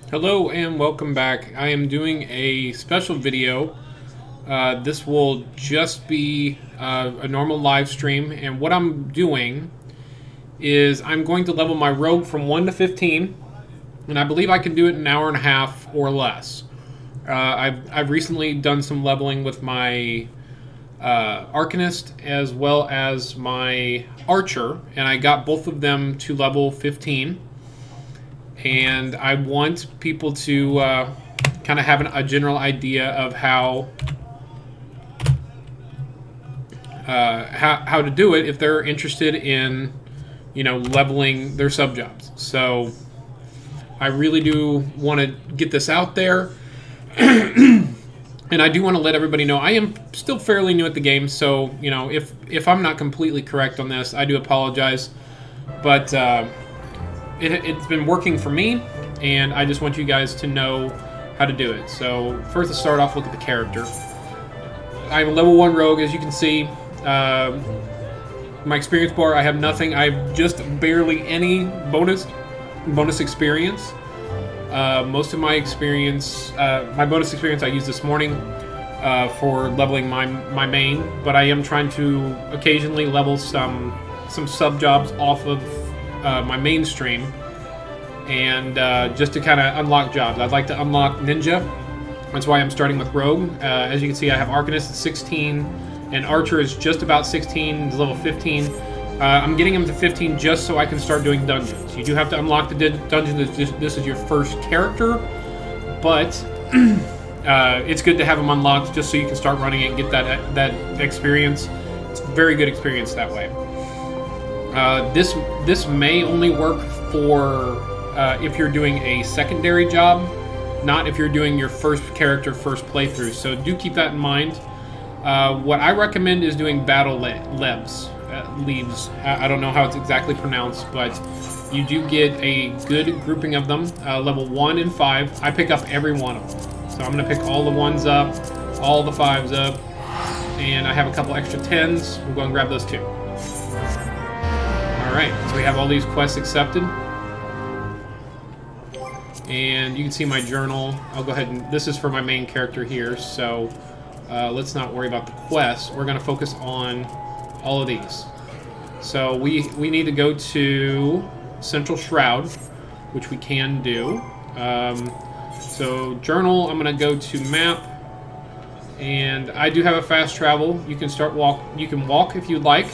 Hello and welcome back. I am doing a special video. This will just be a normal live stream, and what I'm doing is I'm going to level my rogue from 1 to 15, and I believe I can do it in an hour and a half or less. I've recently done some leveling with my Arcanist as well as my Archer, and I got both of them to level 15. And I want people to kind of have a general idea of how to do it if they're interested in, leveling their sub jobs. So I really do want to get this out there, and I do want to let everybody know I am still fairly new at the game. So if I'm not completely correct on this, I do apologize, but. It's been working for me, and I just want you guys to know how to do it. So first, let's start off, look at the character. I'm a level 1 rogue, as you can see. My experience bar, I have nothing. I have just barely any bonus experience. Most of my experience, my bonus experience I used this morning for leveling my main, but I am trying to occasionally level some sub jobs off of my mainstream, and just to kind of unlock jobs. I'd like to unlock Ninja. That's why I'm starting with Rogue. As you can see, I have Arcanist at 16, and Archer is just about 16, is level 15. I'm getting him to 15 just so I can start doing dungeons. You do have to unlock the dungeon if this is your first character, but it's good to have them unlocked just so you can start running it and get that experience. It's a very good experience that way. This may only work for if you're doing a secondary job, not if you're doing your first character first playthrough. So do keep that in mind. What I recommend is doing battle leaves. I don't know how it's exactly pronounced, but you do get a good grouping of them. Level 1 and 5. I pick up every one of them. So I'm going to pick all the 1s up, all the 5s up, and I have a couple extra 10s. We'll go and grab those too. Alright, so we have all these quests accepted. And you can see my journal. I'll go ahead and... This is for my main character here, so let's not worry about the quests. We're going to focus on all of these. So we need to go to Central Shroud, which we can do. So journal, I'm going to go to map. And I do have a fast travel. You can You can walk if you'd like.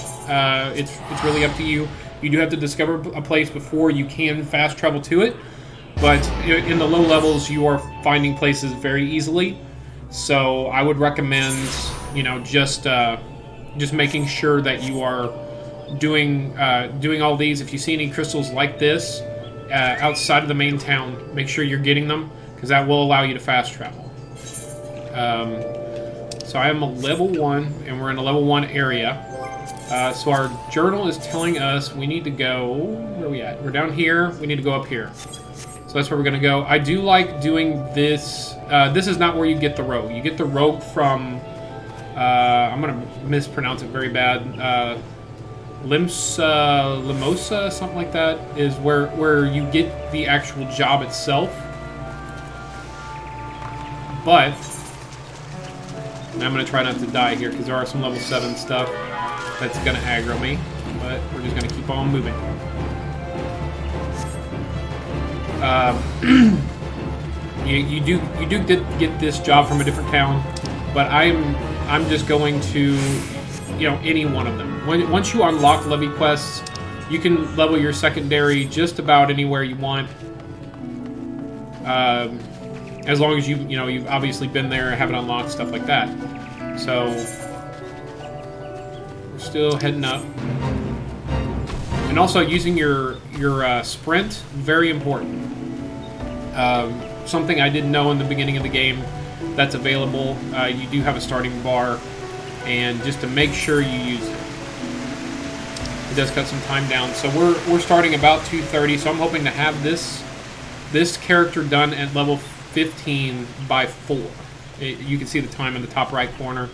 It's really up to you. You do have to discover a place before you can fast travel to it. But in the low levels, you are finding places very easily. So I would recommend, just making sure that you are doing all these. If you see any crystals like this outside of the main town, make sure you're getting them, because that will allow you to fast travel. So I am a level 1, and we're in a level 1 area. So our journal is telling us we need to go... Where are we at? We're down here. We need to go up here. So that's where we're going to go. I do like doing this. This is not where you get the rogue. You get the rogue from... I'm going to mispronounce it very bad. Limosa, something like that, is where you get the actual job itself. But... I'm going to try not to die here, because there are some level 7 stuff that's going to aggro me. But we're just going to keep on moving. You do get this job from a different town, but I'm just going to, any one of them. Once you unlock levy quests, you can level your secondary just about anywhere you want. As long as you've obviously been there and haven't unlocked stuff like that. So we're still heading up, and also using your sprint, very important. Something I didn't know in the beginning of the game that's available. You do have a starting bar, and just to make sure you use it. It does cut some time down. So we're starting about 2:30. So I'm hoping to have this character done at level 15 by 4. You can see the time in the top right corner.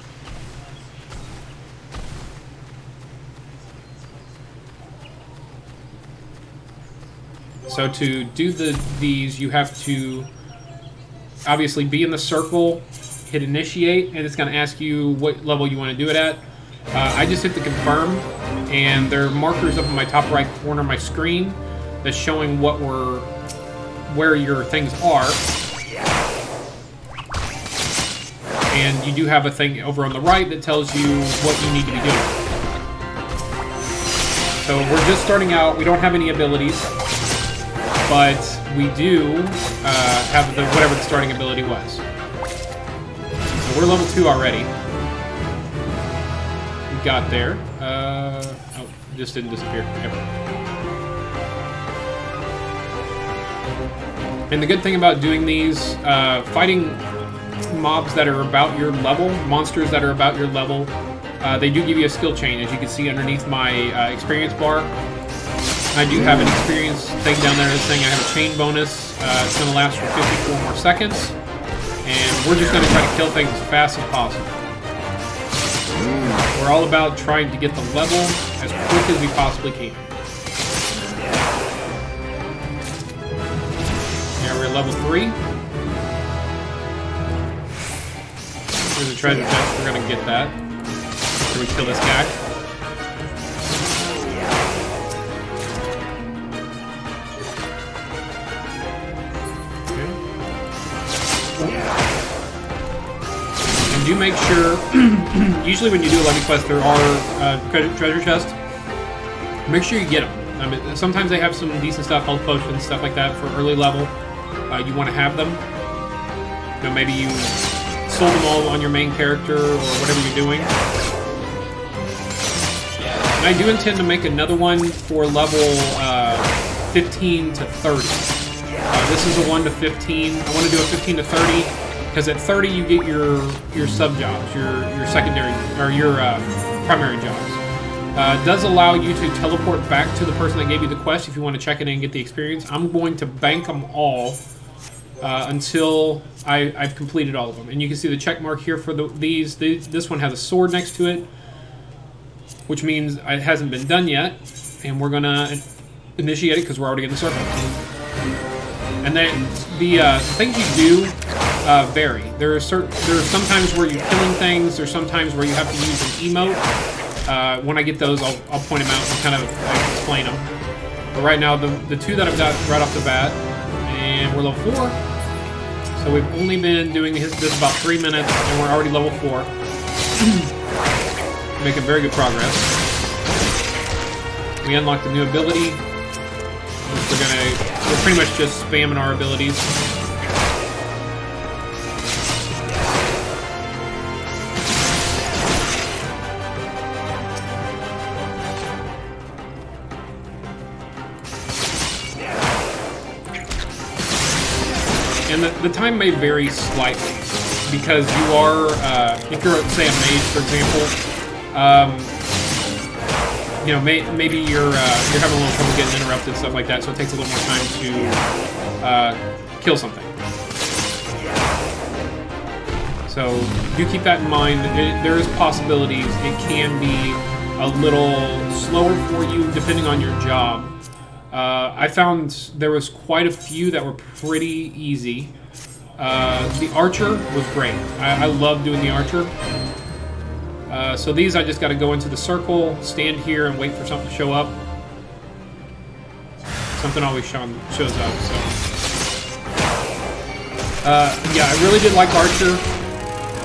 So to do these, you have to obviously be in the circle, hit initiate, and it's going to ask you what level you want to do it at. I just hit the confirm, and there are markers up in my top right corner of my screen that's showing where your things are. And you do have a thing over on the right that tells you what you need to be doing. So we're just starting out. We don't have any abilities, but we do have whatever the starting ability was. So we're level 2 already. We got there. Oh, just didn't disappear. Yep. And the good thing about doing these, fighting mobs that are about your level, monsters that are about your level, they do give you a skill chain, as you can see underneath my experience bar. I do have an experience thing down there that's saying I have a chain bonus. It's going to last for 54 more seconds. And we're just going to try to kill things as fast as possible. We're all about trying to get the level as quick as we possibly can. Now we're at level 3. There's a treasure chest. We're going to get that after we kill this guy. And do make sure, usually when you do a level quest, there are treasure chests. Make sure you get them. I mean, sometimes they have some decent stuff, health potions, stuff like that for early level. You want to have them. You know, maybe you sold them all on your main character or whatever you're doing. And I do intend to make another one for level 15 to 30. This is a 1 to 15. I want to do a 15 to 30 because at 30 you get your sub jobs, your secondary or your primary jobs. It does allow you to teleport back to the person that gave you the quest if you want to check it in and get the experience. I'm going to bank them all until I've completed all of them. And you can see the check mark here for these. This one has a sword next to it, which means it hasn't been done yet. And we're going to initiate it because we're already in the circle. And then the things you do vary. There are sometimes where you're killing things. There's sometimes where you have to use an emote. When I get those, I'll point them out and kind of explain them. But right now, the two that I've got right off the bat, and we're level 4. So we've only been doing this about 3 minutes, and we're already level 4. Making very good progress. We unlocked a new ability. We're pretty much just spamming our abilities. And the time may vary slightly because you are, if you're, say, a mage, for example, you know, maybe you're having a little trouble getting interrupted, stuff like that, so it takes a little more time to kill something. So do keep that in mind. There is possibilities. It can be a little slower for you depending on your job. I found there was quite a few that were pretty easy. The archer was great. I love doing the archer. So these I just got to go into the circle, stand here, and wait for something to show up. Something always shows up. So yeah, I really did like archer.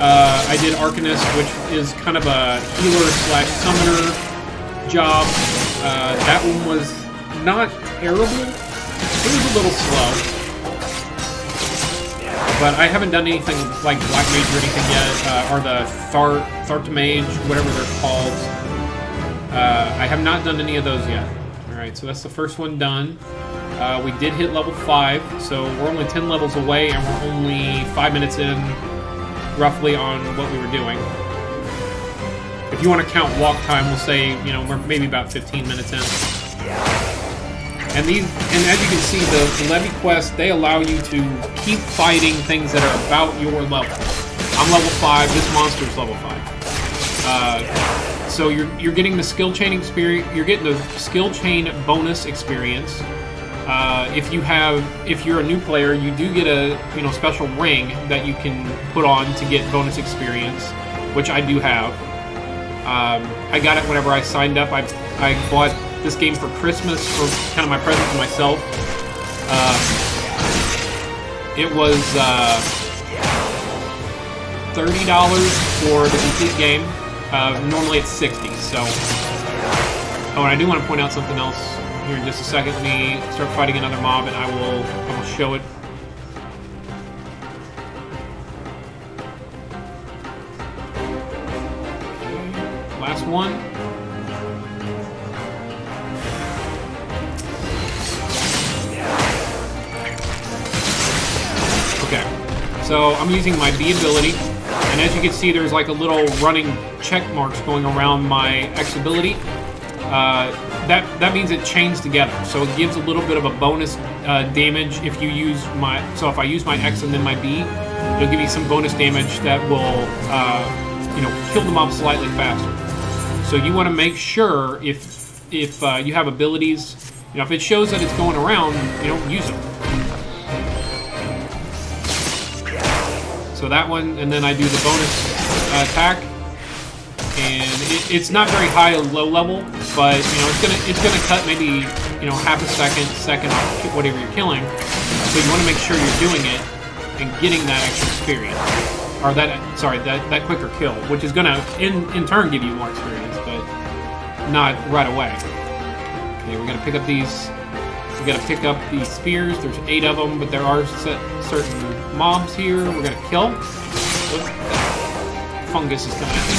I did Arcanist, which is kind of a healer/summoner job. That one was not terrible. It was a little slow. But I haven't done anything like Black Mage or anything yet, or the Thart Mage, whatever they're called. I have not done any of those yet. Alright, so that's the first one done. We did hit level 5, so we're only 10 levels away, and we're only 5 minutes in, roughly, on what we were doing. If you want to count walk time, we'll say, you know, we're maybe about 15 minutes in. And as you can see, the Levy quests, they allow you to keep fighting things that are about your level. I'm level 5, this monster's level 5. So you're getting the skill chain experience, you're getting the skill chain bonus experience. if you're a new player, you do get a special ring that you can put on to get bonus experience, which I do have. I got it whenever I signed up. I bought this game for Christmas for kind of my present to myself. It was $30 for the complete game. Normally it's $60. So, oh, and I do want to point out something else here in just a second. Let me start fighting another mob, and I will show it. Okay, last one. Okay, so I'm using my B ability, and as you can see, there's like a little running check marks going around my X ability. That means it chains together, so it gives a little bit of a bonus damage if you use my. So if I use my X and then my B, it'll give me some bonus damage that will, kill the mob slightly faster. So you want to make sure if you have abilities, if it shows that it's going around, use them. So that one, and then I do the bonus attack. And it's not very high or low level, but it's gonna cut maybe half a second off whatever you're killing. So you want to make sure you're doing it and getting that extra experience, or that quicker kill, which is gonna in turn give you more experience, but not right away. Okay, we're gonna pick up these. We gotta pick up these spears. There's 8 of them, but there are certain mobs here we're gonna kill. Oops, that fungus is coming at me.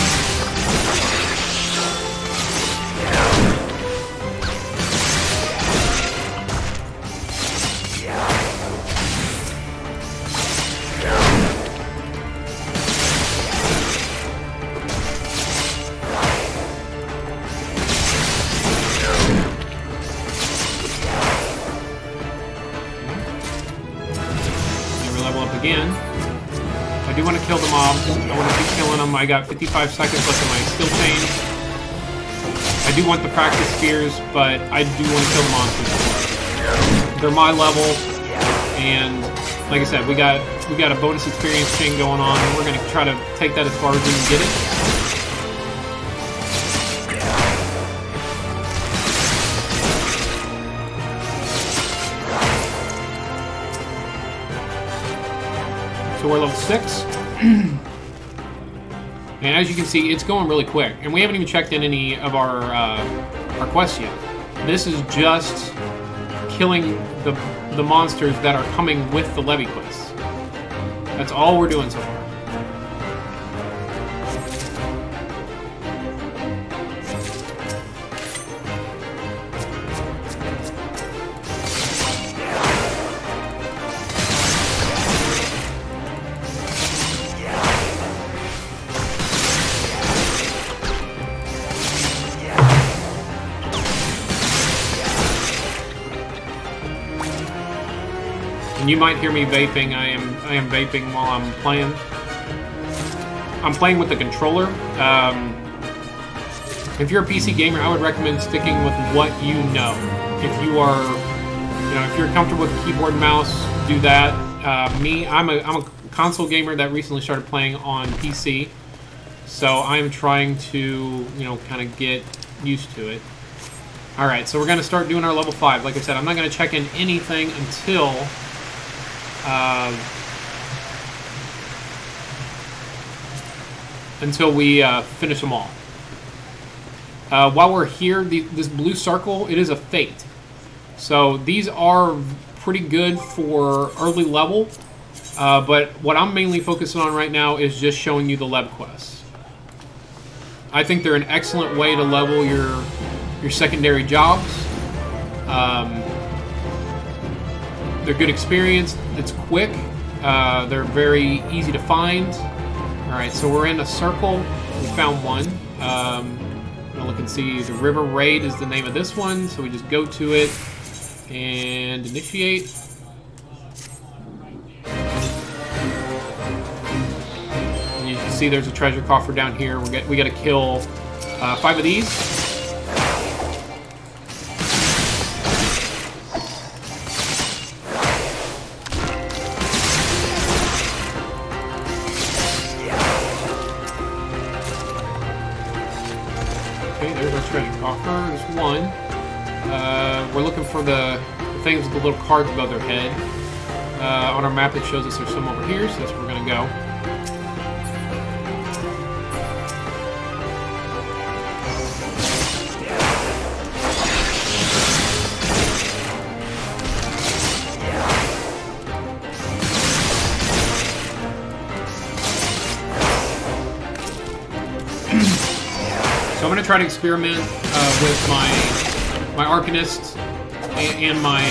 Again. I do want to kill the mobs. I want to keep killing them. I got 55 seconds left in my skill chain. I do want the practice spears, but I do want to kill the monsters. They're my level, and like I said, we got a bonus experience chain going on, and we're going to try to take that as far as we can get it. So we're level 6, and as you can see, it's going really quick. And we haven't even checked in any of our quests yet. This is just killing the monsters that are coming with the levy quests. That's all we're doing so far. And you might hear me vaping. I am vaping while I'm playing. I'm playing with the controller. If you're a PC gamer, I would recommend sticking with what you know. If you are, if you're comfortable with the keyboard and mouse, do that. I'm a console gamer that recently started playing on PC, so I'm trying to, kind of get used to it. All right, so we're going to start doing our level 5. Like I said, I'm not going to check in anything until we finish them all. While we're here, this blue circle, it is a fate. So these are pretty good for early level, but what I'm mainly focusing on right now is just showing you the Leb quests. I think they're an excellent way to level your secondary jobs. They're good experience. It's quick. They're very easy to find. All right, so we're in a circle. We found one. I'm gonna look and see. The River Raid is the name of this one. So we just go to it and initiate. And you can see there's a treasure coffer down here. We got to kill 5 of these. treasure coffer. There's one. We're looking for the things with the little cards above their head. On our map, it shows us there's some over here, so that's where we're going to go. So I'm going to try to experiment with my Arcanist and my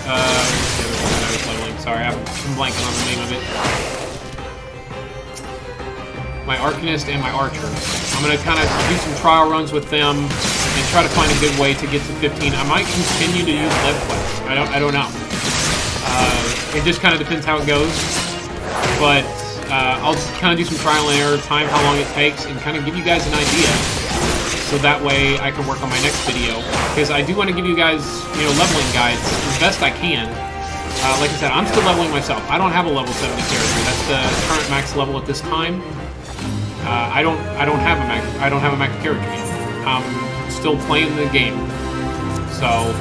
I was leveling. Sorry, I'm blanking on the name of it. My Arcanist and my Archer. I'm going to kind of do some trial runs with them and try to find a good way to get to 15. I might continue to use LevQuest. I don't know. It just kind of depends how it goes. But I'll kind of do some trial and error, time how long it takes, and kind of give you guys an idea. So that way I can work on my next video. Because I do want to give you guys, you know, leveling guides as best I can. Like I said, I'm still leveling myself. I don't have a level 70 character. That's the current max level at this time. I don't have a max character yet. I'm still playing the game. So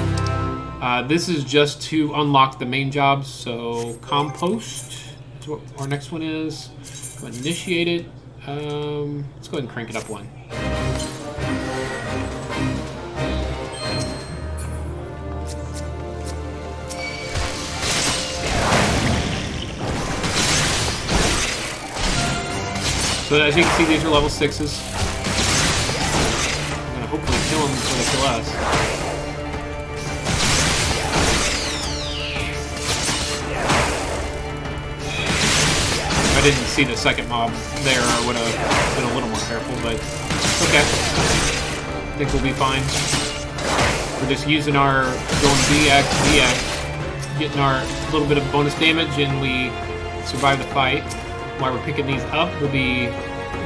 this is just to unlock the main jobs. So compost is what our next one is. Go ahead and initiate it. Let's go ahead and crank it up one. So as you can see, these are level 6s. I'm gonna hopefully kill them before they kill us. If I didn't see the second mob there, I would have been a little more careful, but okay. I think we'll be fine. We're just using our going DX, getting our little bit of bonus damage, and we survive the fight. While we're picking these up, we'll be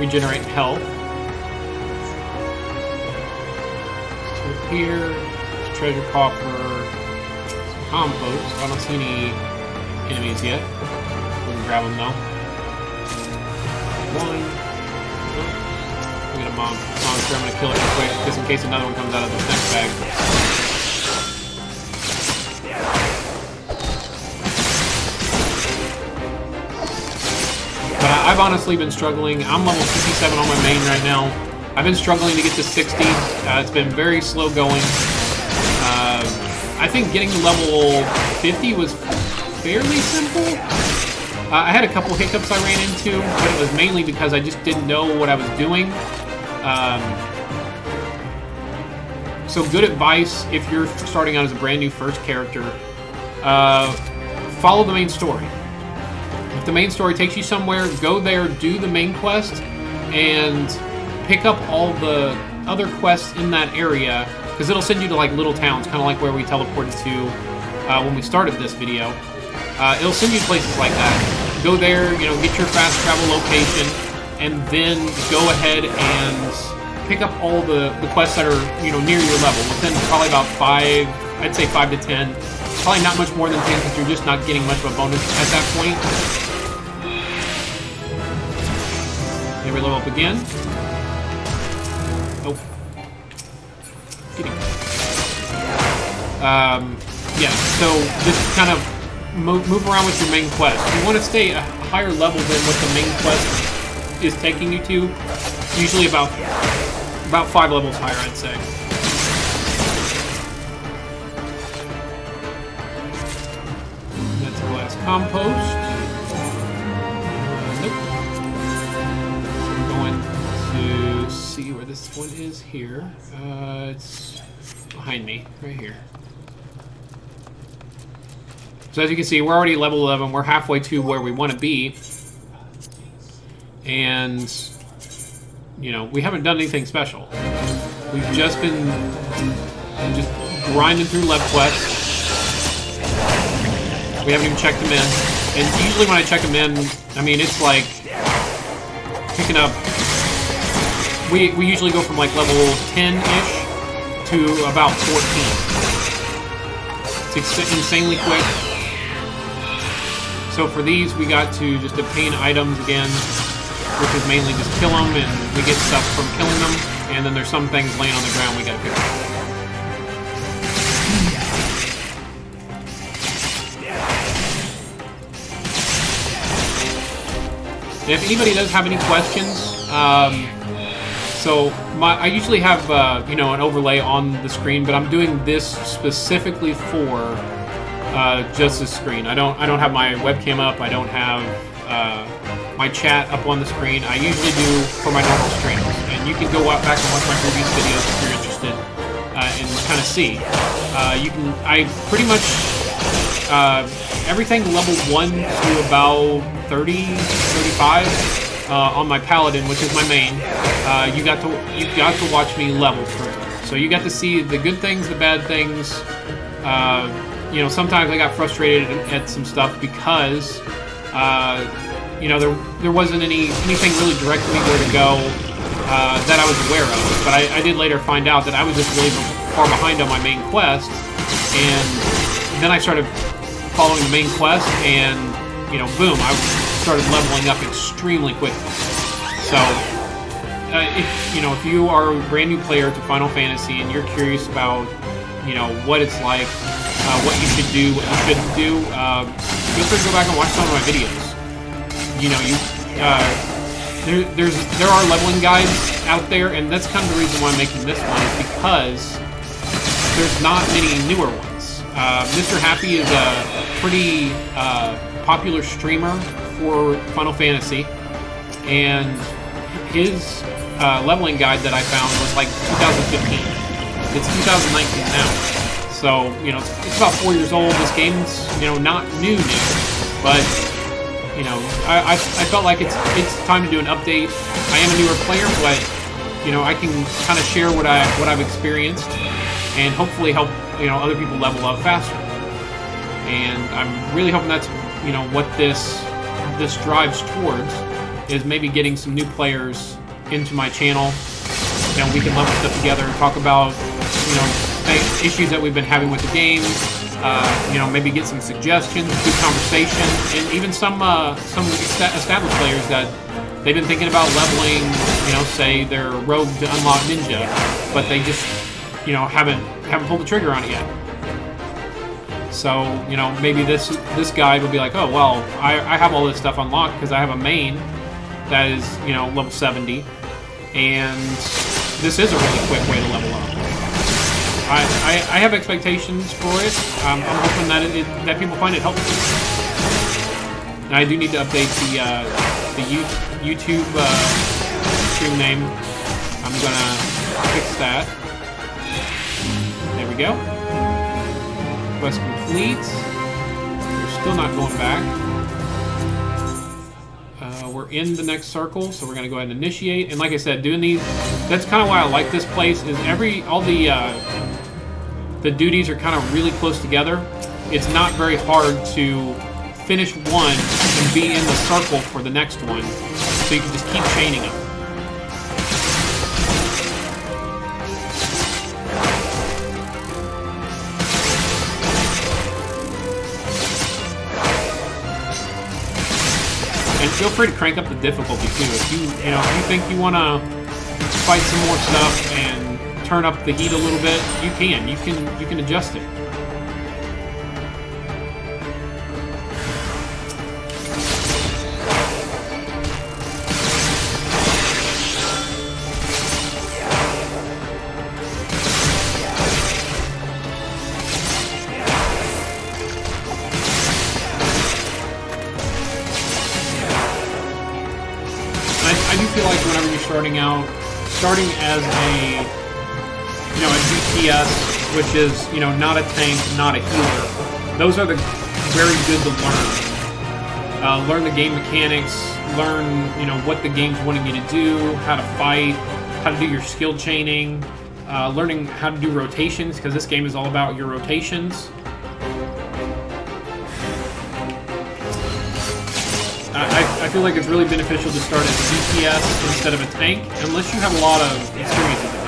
regenerating health. So here, treasure coffer, some compost. I don't see any enemies yet. We can grab them though. One. Oh. We got a monster. I'm gonna kill it real quick, just in case another one comes out of this next bag. I've honestly been struggling. I'm level 57 on my main right now. I've been struggling to get to 60. It's been very slow going. I think getting to level 50 was fairly simple. I had a couple hiccups I ran into, but it was mainly because I just didn't know what I was doing. So good advice if you're starting out as a brand new first character. Follow the main story. If the main story takes you somewhere, go there, do the main quest, and pick up all the other quests in that area, because it'll send you to like little towns, kind of like where we teleported to when we started this video. It'll send you to places like that. Go there, you know, get your fast travel location, and then go ahead and pick up all the quests that are, you know, near your level. Within probably about 5, I'd say 5 to 10. Probably not much more than 10 because you're just not getting much of a bonus at that point. Here we level up again. Oh. Get him. Yeah, so just kind of move around with your main quest. You want to stay a higher level than what the main quest is taking you to. Usually about 5 levels higher, I'd say. That's the last compost. Nope. So we're going to see where this one is here. It's behind me, right here. So as you can see, we're already level 11. We're halfway to where we want to be. And, you know, we haven't done anything special. We've just been grinding through LevQuest. We haven't even checked them in. And usually when I check them in, I mean, it's like picking up... We usually go from like level 10-ish to about 14. It's insanely quick. So for these, we got to just obtain items again, which is mainly just kill them, and we get stuff from killing them, and then there's some things laying on the ground we gotta pick up. If anybody does have any questions, so I usually have you know, an overlay on the screen, but I'm doing this specifically for just this screen. I don't have my webcam up. I don't have my chat up on the screen. I usually do for my normal streams, and you can go back and watch my previous videos if you're interested and kind of see. I pretty much everything level 1 to about 30, 35 on my Paladin, which is my main. You got to watch me level through. So you got to see the good things, the bad things. You know, sometimes I got frustrated at some stuff because you know, there wasn't anything really directly where to go that I was aware of. But I did later find out that I was just really far behind on my main quest, and then I started following the main quest, and you know, boom, I started leveling up extremely quickly. So, if you are a brand new player to Final Fantasy and you're curious about, you know, what it's like, what you should do, what you shouldn't do, feel free to go back and watch some of my videos. You know, there are leveling guides out there, and that's kind of the reason why I'm making this one, is because there's not many newer ones. Mr. Happy is a pretty popular streamer for Final Fantasy, and his leveling guide that I found was like 2015. It's 2019 now, so you know it's about 4 years old. This game's, you know, not new, but you know, I felt like it's time to do an update. I am a newer player, but you know, I can kind of share what I've experienced, and hopefully help, you know, other people level up faster. And I'm really hoping that's, you know, what this drives towards, is maybe getting some new players into my channel, and we can level stuff together and talk about, you know, issues that we've been having with the game. You know, maybe get some suggestions, good conversation, and even some established players that they've been thinking about leveling, you know, say they're rogue to unlock ninja, but they just, you know, haven't pulled the trigger on it yet. So, you know, maybe this guide will be like, oh, well, I have all this stuff unlocked because I have a main that is, you know, level 70, and this is a really quick way to level up. I have expectations for it. I'm hoping that people find it helpful. And I do need to update the YouTube stream name. I'm gonna fix that. There we go. Quest complete. We're still not going back. We're in the next circle, so we're gonna go ahead and initiate. And like I said, doing these, that's kind of why I like this place. Is all the duties are kind of really close together. It's not very hard to finish one and be in the circle for the next one, so you can just keep chaining them. And feel free to crank up the difficulty too. If you think you want to fight some more stuff and turn up the heat a little bit, you can adjust it. I do feel like whenever you're starting as a DPS, which is, you know, not a tank, not a healer, those are very good to learn. Learn the game mechanics, learn, you know, what the game's wanting you to do, how to fight, how to do your skill chaining, learning how to do rotations, because this game is all about your rotations. I feel like it's really beneficial to start as DPS instead of a tank, unless you have a lot of experience with it.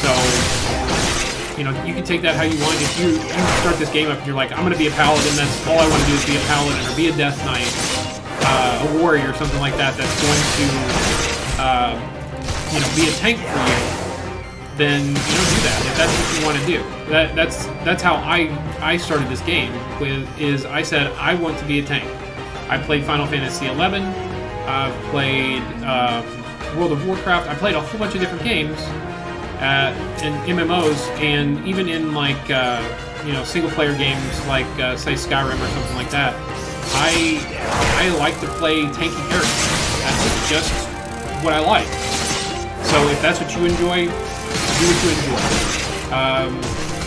So, you know, you can take that how you want. If you start this game up and you're like, I'm going to be a paladin, that's all I want to do is be a paladin, or be a death knight, a warrior, something like that, that's going to you know, be a tank for you, then you know, do that if that's what you want to do. That's how I started this game. Is I said I want to be a tank. I played Final Fantasy XI. I've played World of Warcraft. I played a whole bunch of different games in MMOs, and even in like you know, single-player games like say Skyrim or something like that. I like to play tanky characters. That's just what I like. So if that's what you enjoy, do what you enjoy.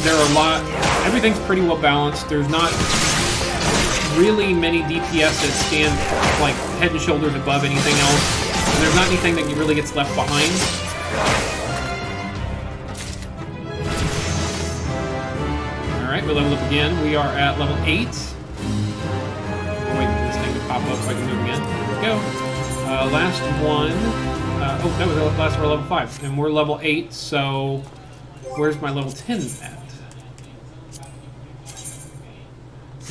There are a lot. Everything's pretty well balanced. There's not really many DPS that stand like head and shoulders above anything else. And there's not anything that really gets left behind. Alright, we level up again. We are at level 8. Wait for this thing to pop up so I can move again. There we go. Last one. Oh, that was the last of our level 5. And we're level 8, so where's my level 10s at?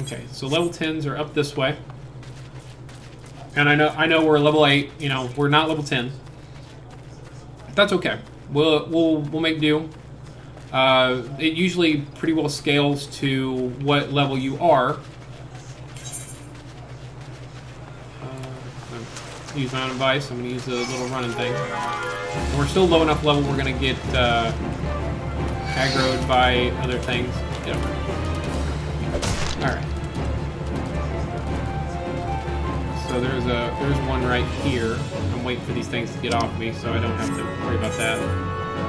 Okay, so level 10s are up this way. And I know we're level 8, you know, we're not level 10. That's okay. We'll make do. It usually pretty well scales to what level you are. Use my own device. I'm going to use the little running thing. And we're still low enough level we're going to get aggroed by other things. Yep. Alright. So there's one right here. I'm waiting for these things to get off me so I don't have to worry about that.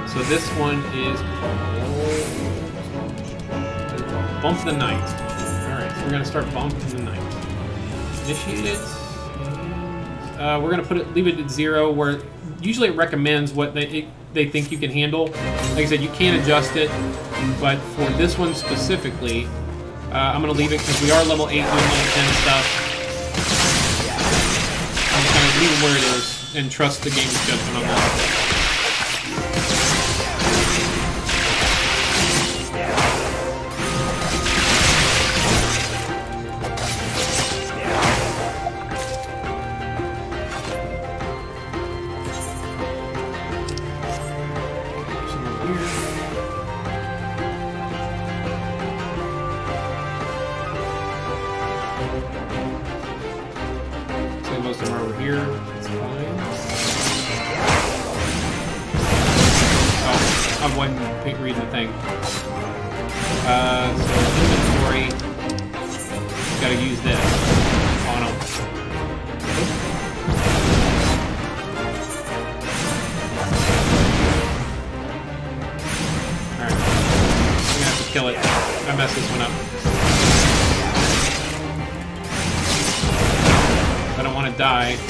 So this one is called Bump the Night. Alright, so we're going to start Bump in the Night. Initiate it. We're going to leave it at 0, where usually it recommends what they think you can handle. Like I said, you can adjust it, but for this one specifically, I'm going to leave it because we are level 8 doing level 10 stuff. I'm just going to leave it where it is and trust the game's judgment on that. Most of them are over here. It's fine. Oh, I wasn't reading the thing. So inventory. Gotta use this on them. Alright. I'm gonna have to kill it. I messed this one up. I don't want to die. Okay.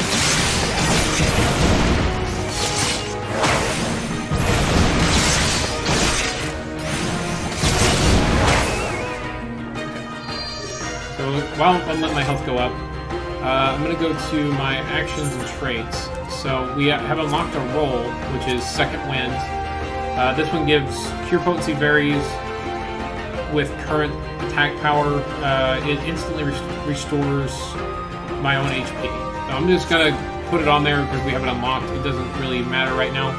So while I'm letting my health go up, I'm going to go to my actions and traits. So we have unlocked a role, which is Second Wind. This one gives Cure Potency varies with current attack power. It instantly restores my own HP. So I'm just gonna put it on there because we have it unlocked. It doesn't really matter right now.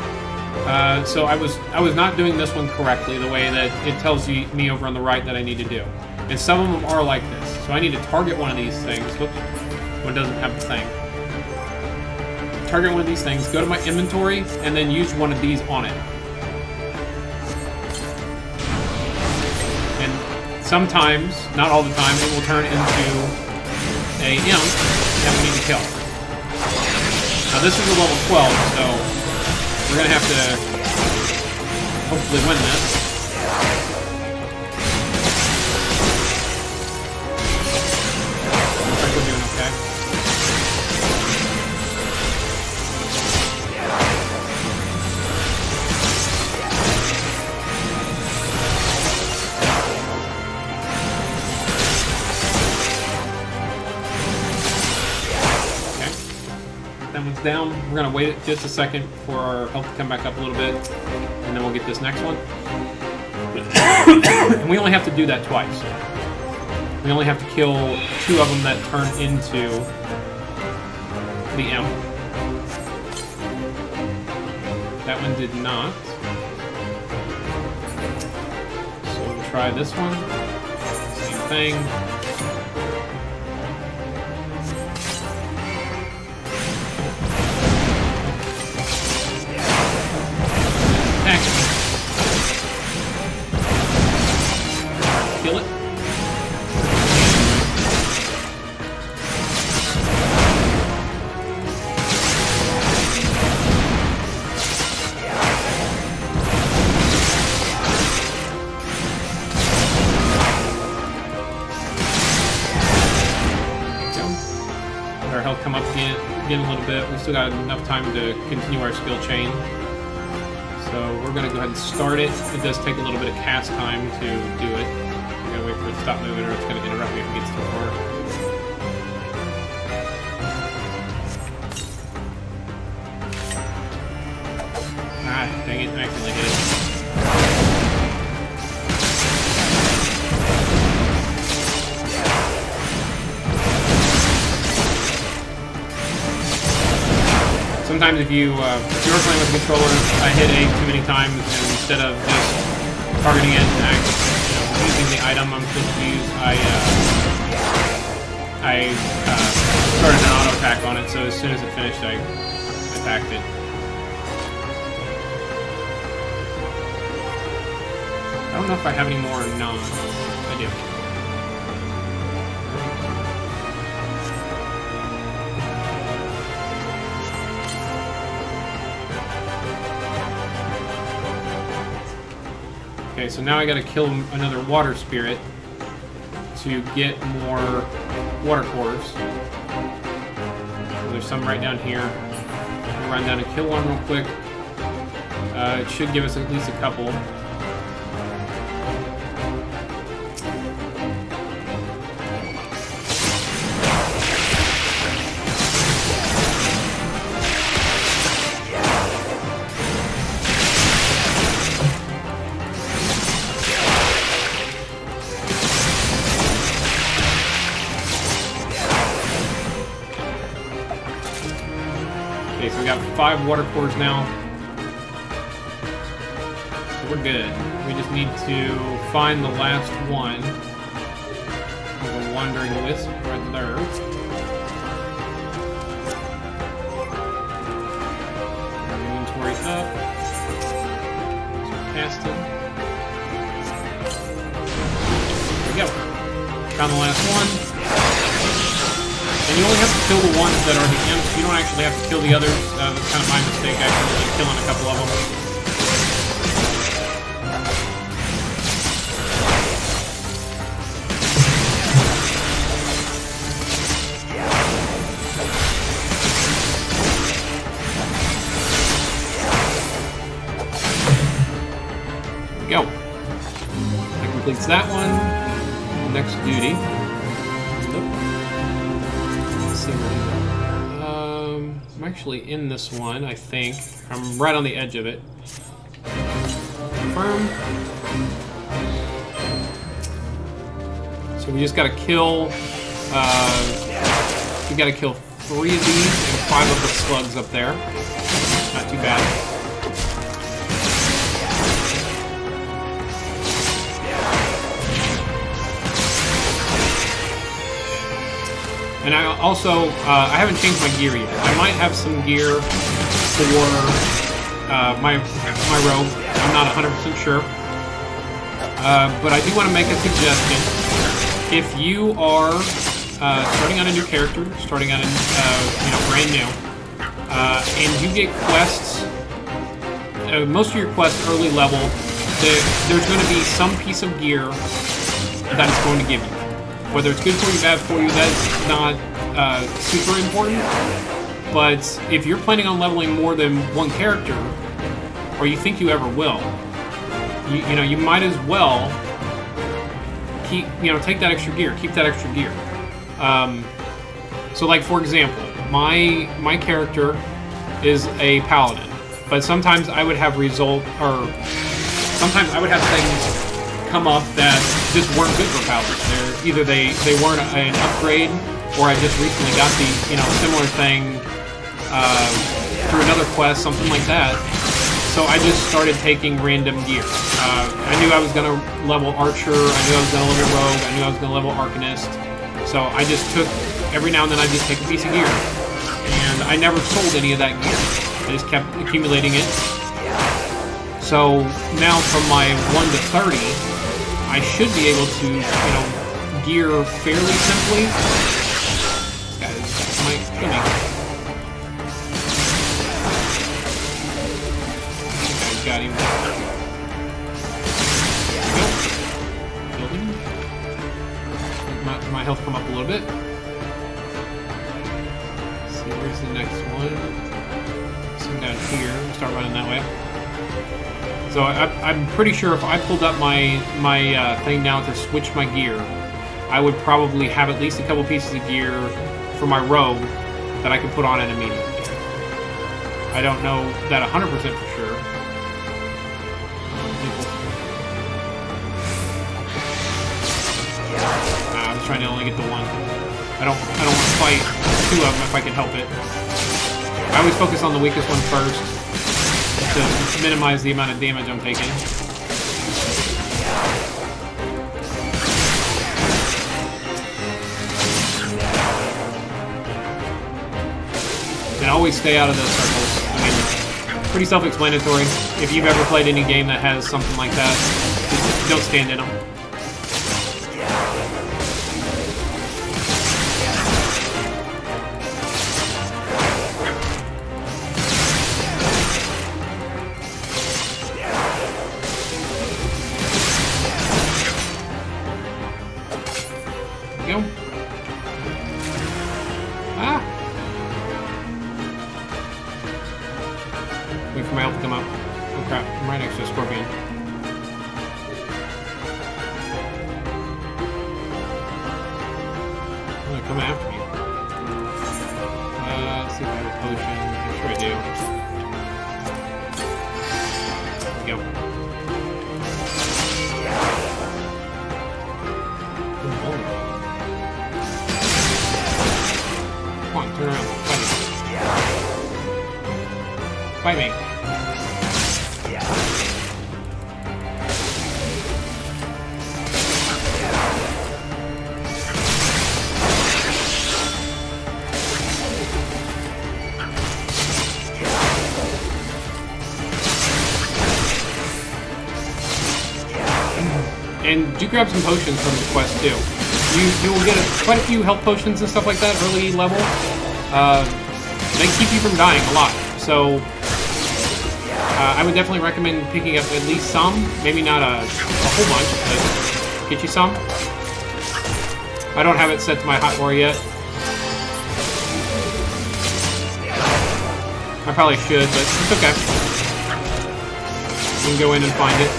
So I was not doing this one correctly, the way that it tells me over on the right that I need to do. And some of them are like this. So I need to target one of these things. Whoops, one doesn't have the thing. Target one of these things, go to my inventory, and then use one of these on it. And sometimes, not all the time, it will turn into a imp that we need to kill. Now this is a level 12, so we're gonna have to hopefully win this. Looks like we're doing okay. That one's down. We're going to wait just a second for our health to come back up a little bit, and then we'll get this next one. And we only have to do that twice. We only have to kill 2 of them that turn into the imp. That one did not. So we'll try this one. Same thing. Attack it. Kill it. Come up again a little bit. We still got enough time to continue our skill chain. So we're going to go ahead and start it. It does take a little bit of cast time to do it. We're going to wait for it to stop moving or it's going to interrupt me if it gets too far. Ah, dang it, I accidentally hit it. Sometimes if you're playing with a controller, I hit A too many times, and instead of just targeting it and using the item I'm supposed to use, I started an auto attack on it. So as soon as it finished, I attacked it. I don't know if I have any more or not. I do. Okay, so now I gotta kill another water spirit to get more water cores. So there's some right down here. I'll run down and kill one real quick. It should give us at least a couple. Okay, so we got 5 water cores now. So we're good. We just need to find the last one. There's a wandering wisp right there. Inventory up. Start casting. There we go. Found the last one. And you only have to kill the ones that are the imps. You don't actually have to kill the others. That's kind of my mistake, actually, killing a couple of them. There we go. That completes that one. Next duty. I'm actually in this one, I think. I'm right on the edge of it. Confirm. So we just gotta kill, we gotta kill 3 of these and 5 of the slugs up there. Not too bad. And I also, I haven't changed my gear yet. I might have some gear for my rogue. I'm not 100% sure. But I do want to make a suggestion. If you are starting on a new character, starting on a, brand new, and you get quests, most of your quests early level, there's going to be some piece of gear that it's going to give you. Whether it's good for you, bad for you, that's not super important. But if you're planning on leveling more than one character, or you think you ever will, you might as well take that extra gear, keep that extra gear. So, like for example, my character is a paladin, but sometimes I would have sometimes I would have things come up that just weren't good for paladins. Either they weren't an upgrade, or I just recently got the similar thing through another quest, something like that. so I just started taking random gear. I knew I was going to level Archer, I knew I was going to level Rogue, I knew I was going to level Arcanist. So I just took, every now and then I just take a piece of gear. And I never sold any of that gear. I just kept accumulating it. So now from my 1 to 30, I should be able to, you know, gear fairly simply. This guy might kill me. Got him. Killed him. My health come up a little bit. Let's see, where's the next one? Some down here. We'll start running that way. So I'm pretty sure if I pulled up my thing now to switch my gear, I would probably have at least a couple pieces of gear for my Rogue that I could put on it immediately. I don't know that 100% for sure. I'm trying to only get the one. I don't want to fight 2 of them if I can help it. I always focus on the weakest one first to minimize the amount of damage I'm taking. And always stay out of those circles. I mean, pretty self-explanatory. If you've ever played any game that has something like that, just don't stand in them. Go. Ah! Wait for my health to come up. Oh crap, I'm right next to a scorpion. Oh, they're coming after me. Let's see if I have a potion. I'm sure I do. There we go. Come on, turn around. Fight me. Fight me. And do grab some potions from the quest too. You will get quite a few health potions and stuff like that early level. They keep you from dying a lot. So I would definitely recommend picking up at least some. Maybe not a whole bunch, but get you some. I don't have it set to my hot war yet. I probably should, but it's okay. You can go in and find it.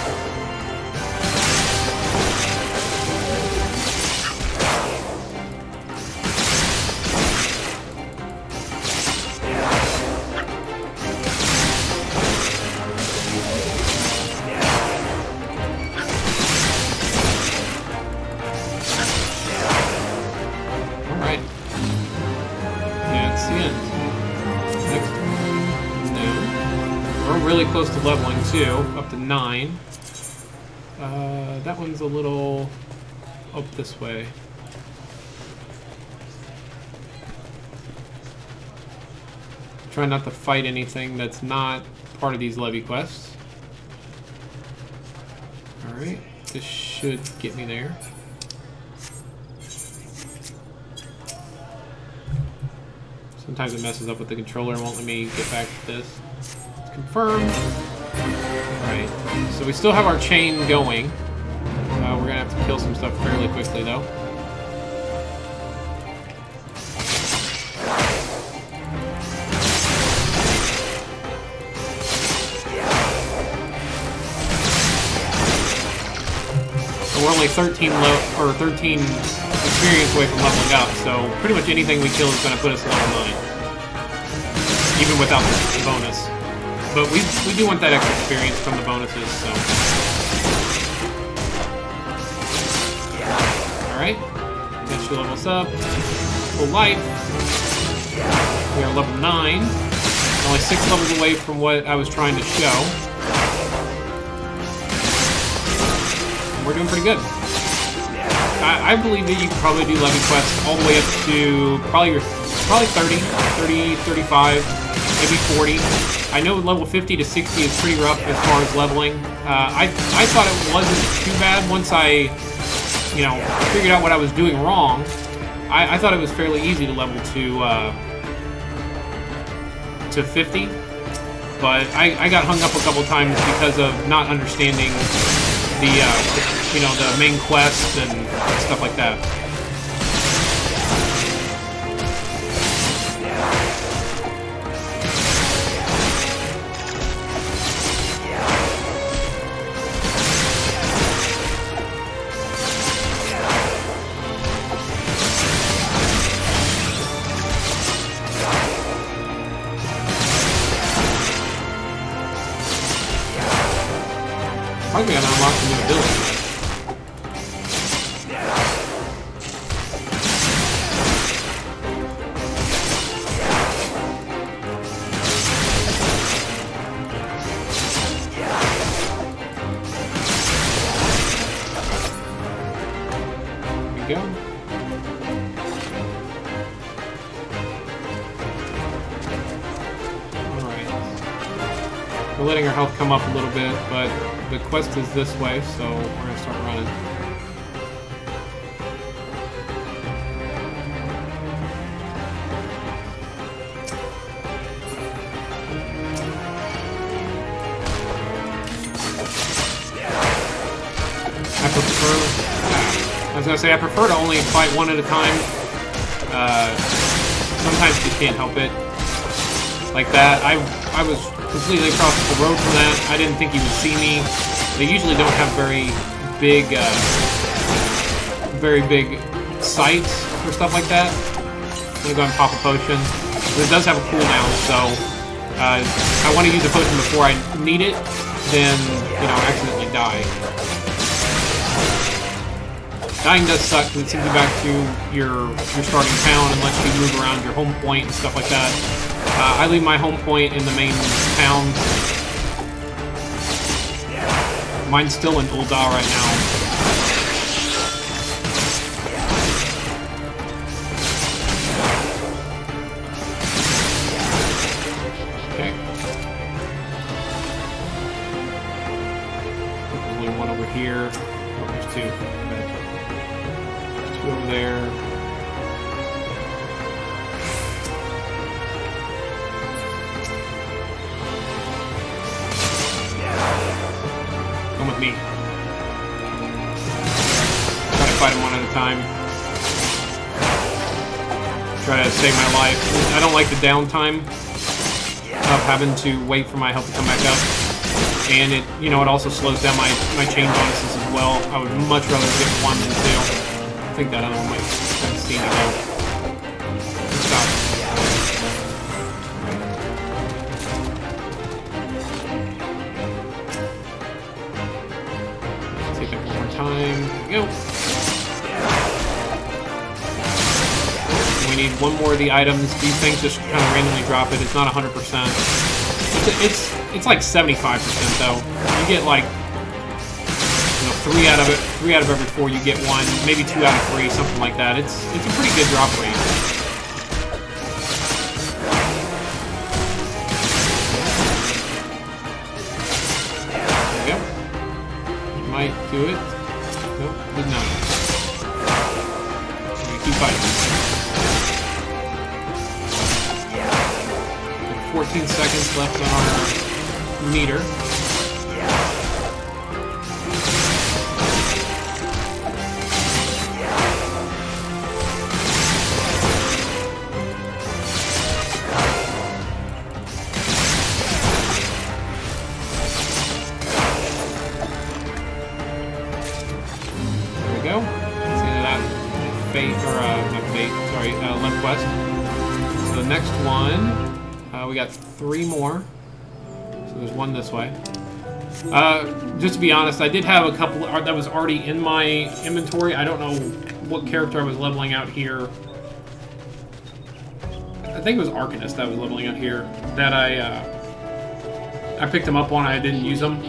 Close to leveling too, up to 9. That one's a little up this way. Try not to fight anything that's not part of these levy quests. Alright, this should get me there. Sometimes it messes up with the controller and won't let me get back to this. Confirmed. Alright, so we still have our chain going. We're gonna have to kill some stuff fairly quickly though. So we're only 13 experience away from leveling up, so pretty much anything we kill is gonna put us at level 9. Even without the bonus. But we do want that extra experience from the bonuses, so. Alright. That should level us up. Full life. We are level 9. Only 6 levels away from what I was trying to show. we're doing pretty good. I believe that you can probably do levy quests all the way up to probably 30, 35, maybe 40. I know level 50 to 60 is pretty rough as far as leveling. I thought it wasn't too bad once I, you know, figured out what I was doing wrong. I thought it was fairly easy to level to 50, but I got hung up a couple times because of not understanding the you know, the main quests and stuff like that. I think I unlocked a new ability. There we go. Alright. We're letting our health come up a little bit, but the quest is this way, so we're going to start running. I prefer to only fight one at a time. Sometimes you can't help it. Like that. I was completely across the road from that. I didn't think he would see me. They usually don't have very big sights for stuff like that. I'm gonna go ahead and pop a potion. But it does have a cooldown, so I want to use a potion before I need it, then, you know, accidentally die. Dying does suck because it sends you back to your starting town and lets you move around your home point and stuff like that. I leave my home point in the main town. Mine's still in Ul'dah right now. Okay. Only one over here. Oh, there's two. Two over there. Come with me. Try to fight him one at a time. Try to save my life. I don't like the downtime of having to wait for my health to come back up. And it, you know, it also slows down my chain bonuses as well. I would much rather get one than two. I think that other one might have seen me go. Stop. Take that one more time. There we go. We need one more of the items. These things just kind of randomly drop it. It's not 100%. It's like 75% though. You get like, you know, three out of every 4 you get one, maybe 2 out of 3, something like that. It's a pretty good drop rate. There we go. Might do it. Nope, did not. Keep fighting. 14 seconds left on our meter. There we go. That's the end of that fate, or not fate, sorry, left quest. So the next one. We got 3 more. So there's one this way. Just to be honest, I did have a couple that was already in my inventory. I don't know what character I was leveling out here. I think it was Arcanist I was leveling out here. That I picked him up on. I didn't use them.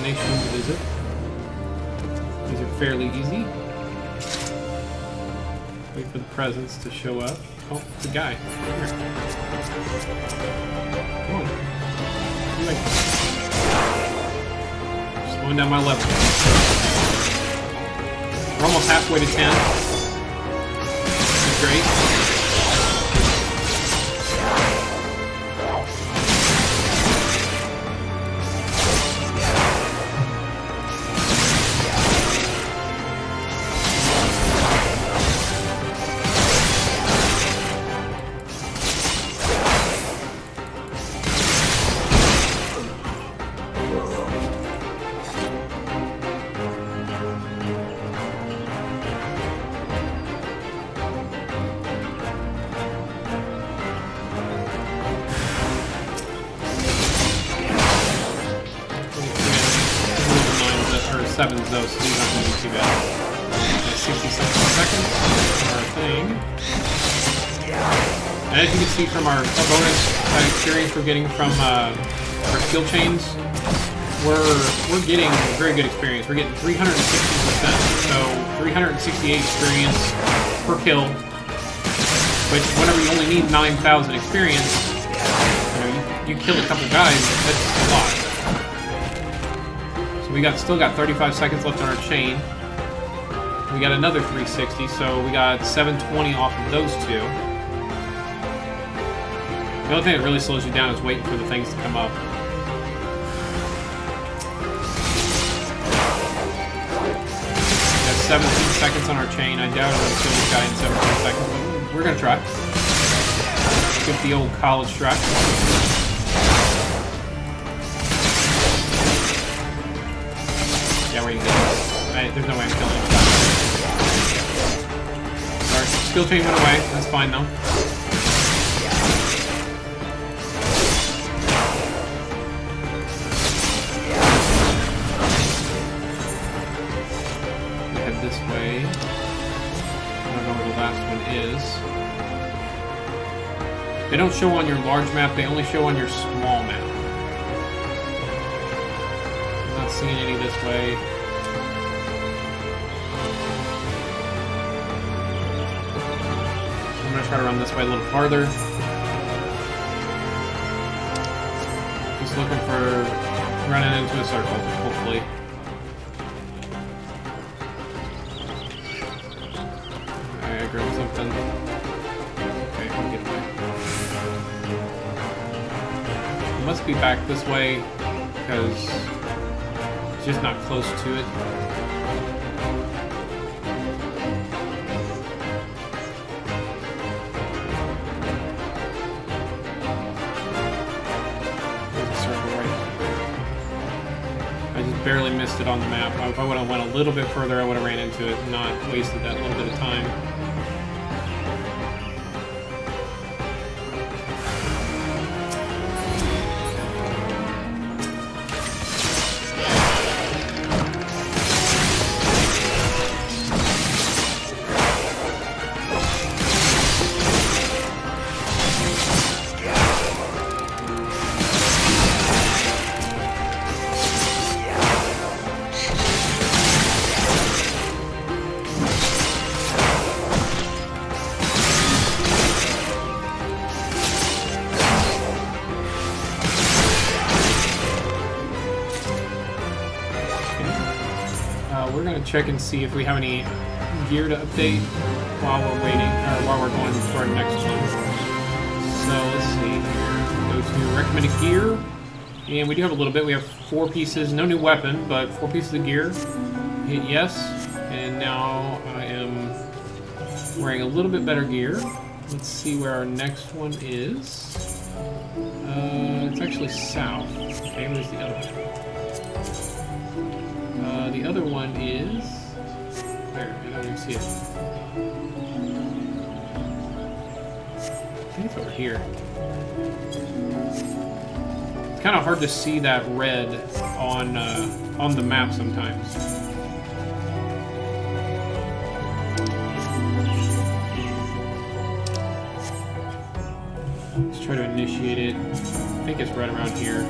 destinations to visit. These are fairly easy. Wait for the presents to show up. Oh, it's a guy. Come here. Come on. Anyway. Slowing down my level. We're almost halfway to 10. This is great. Sevens though, so these aren't going to be too bad. 60 seconds for our thing. And as you can see from our bonus experience we're getting from our skill chains, we're getting very good experience. We're getting 360%, so 368 experience per kill. Which, whenever you only need 9,000 experience, you kill a couple guys, that's a lot. We still got 35 seconds left on our chain. We got another 360, so we got 720 off of those two. The only thing that really slows you down is waiting for the things to come up. We got 17 seconds on our chain. I doubt I'm going to kill this guy in 17 seconds, but we're going to try. Get the old college try. Yeah, where you go. There's no way I'm killing him. Sorry, skill chain went away. That's fine though. We head this way. I don't know where the last one is. They don't show on your large map, they only show on your small map. Not seeing any this way. I'm gonna try to run this way a little farther. Just looking for running into a circle, hopefully. Alright, I grabbed something. Okay, I'll get away. It must be back this way because it's just not close to it. Barely missed it on the map. If I would have went a little bit further, I would have ran into it and not wasted that little bit of time. We're going to check and see if we have any gear to update while we're waiting, or while we're going to our next one. So let's see here. Go to recommended gear, and we do have a little bit. We have 4 pieces, no new weapon, but 4 pieces of gear. Hit yes, and now I am wearing a little bit better gear. Let's see where our next one is. It's actually south. Okay, where's the other one? The other one is... There, I don't even see it. I think it's over here. It's kind of hard to see that red on the map sometimes. Let's try to initiate it. I think it's right around here.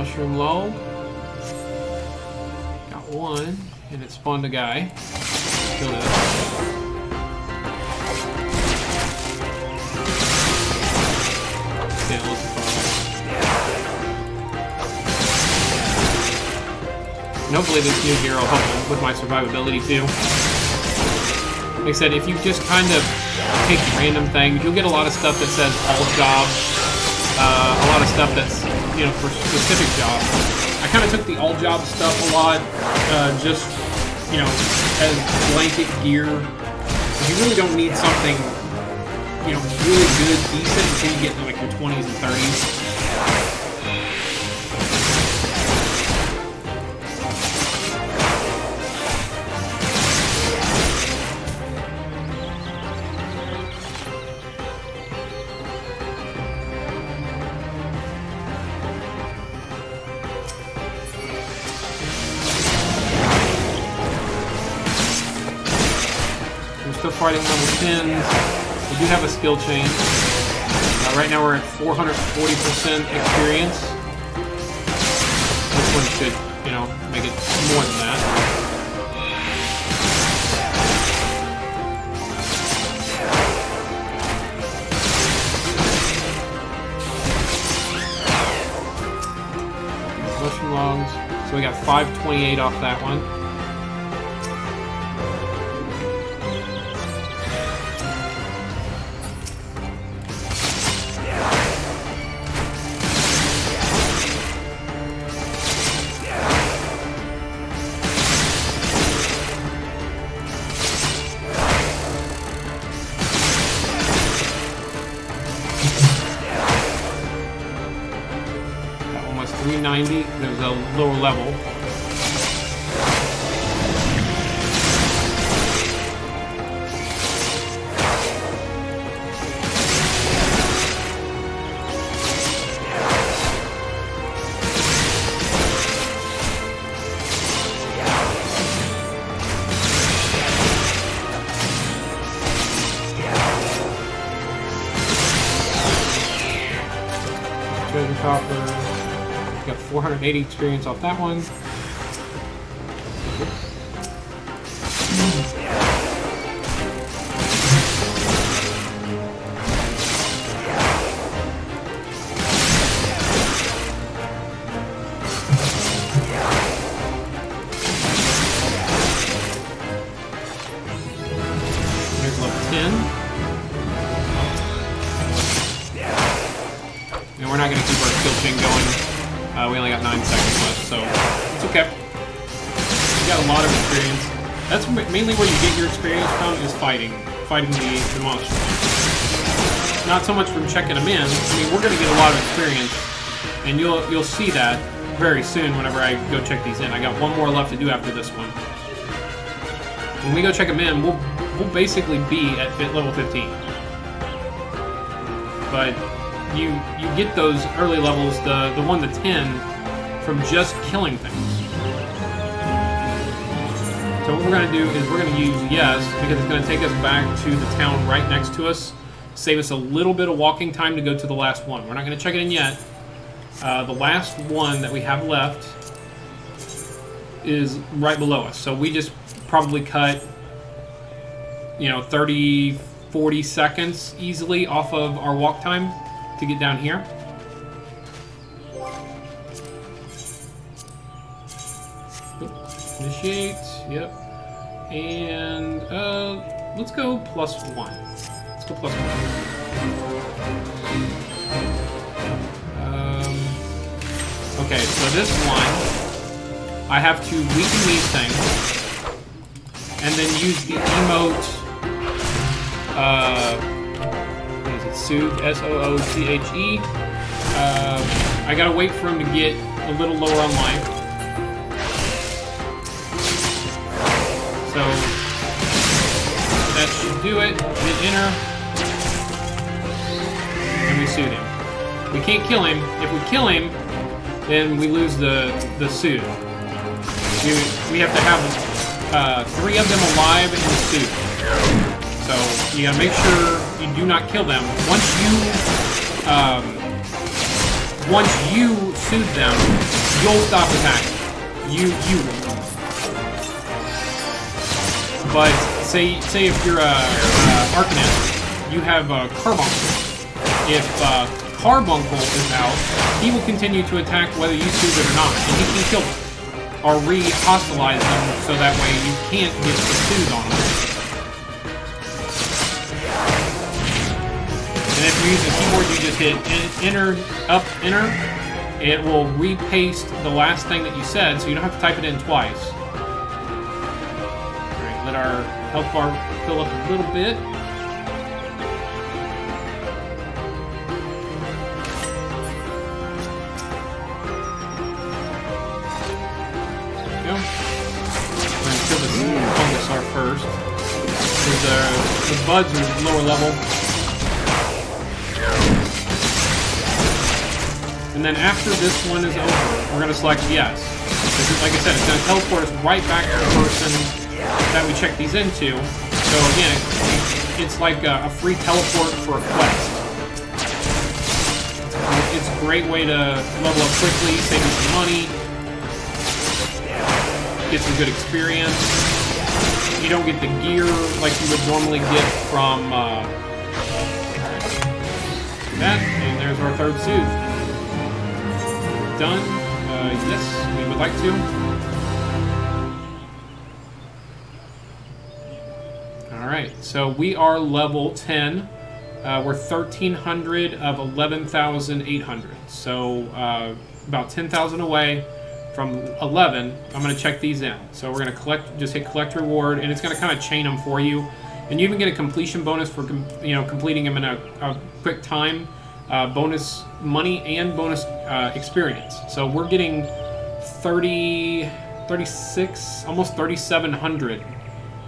Mushroom Lull. Got one, and it spawned a guy. Kill this. Okay, let's and hopefully this new gear will help with my survivability too. Like I said, if you just kind of take random things, you'll get a lot of stuff that says all jobs. A lot of stuff that's, you know, for specific jobs. I kind of took the all job stuff a lot, just, you know, as blanket gear. You really don't need something, you know, really good, decent until you get to like your 20s and 30s. Still fighting level 10s. We do have a skill change. Right now we're at 440% experience. This one should, you know, make it more than that. Mushroom logs. So we got 528 off that one. That one was 390. There's a lower level. Treasure copper. Got 480 experience off that one. Here's level 10. And we're not going to keep our skill chain going. We only got 9 seconds left, so it's okay. We got a lot of experience. That's mainly where you get your experience from, is fighting the monsters. Not so much from checking them in. I mean, we're going to get a lot of experience, and you'll see that very soon whenever I go check these in. I got one more left to do after this one. When we go check them in, we'll basically be at level 15. But you get those early levels, the 1 to 10, from just killing things. So what we're going to do is we're going to use yes, because it's going to take us back to the town right next to us, save us a little bit of walking time to go to the last one. We're not going to check it in yet. The last one that we have left is right below us. So we just probably cut, you know, 30, 40 seconds easily off of our walk time to get down here. Initiate, yep. And let's go +1. Let's go +1. Okay, so this one, I have to weaken these things, and then use the emote. What is it? Soothe, S-O-O-T-H-E. I gotta wait for him to get a little lower on life. So that should do it. Hit enter, and we soothe him. We can't kill him. If we kill him, then we lose the soothe. We have to have 3 of them alive and soothe. So you gotta make sure you do not kill them. Once once you soothe them, you'll stop attacking. You will. But say if you're a Arcanist, you have a Carbuncle. If Carbuncle is out, he will continue to attack whether you soothe it or not, and he can kill them or re-hostilize them, so that way you can't get the soothe on them. And if you're using a keyboard, you just hit enter, up, enter. It will repaste the last thing that you said, so you don't have to type it in twice. Alright, let our health bar fill up a little bit. There we go. We're going to kill this Fungus first. The buds are lower level. And then after this one is over, we're going to select yes. Because, like I said, it's going to teleport us right back to the person that we checked these into. So again, it's like a free teleport for a quest. It's a great way to level up quickly, save you some money, get some good experience. You don't get the gear like you would normally get from that. And there's our third soothe. Done. Yes, we would like to. Alright, so we are level 10. We're 1,300 of 11,800. So about 10,000 away from 11. I'm going to check these in. So we're going to just hit collect reward, and it's going to kind of chain them for you. And you even get a completion bonus for completing them in a quick time. Bonus money and bonus experience. So we're getting 36, almost 3,700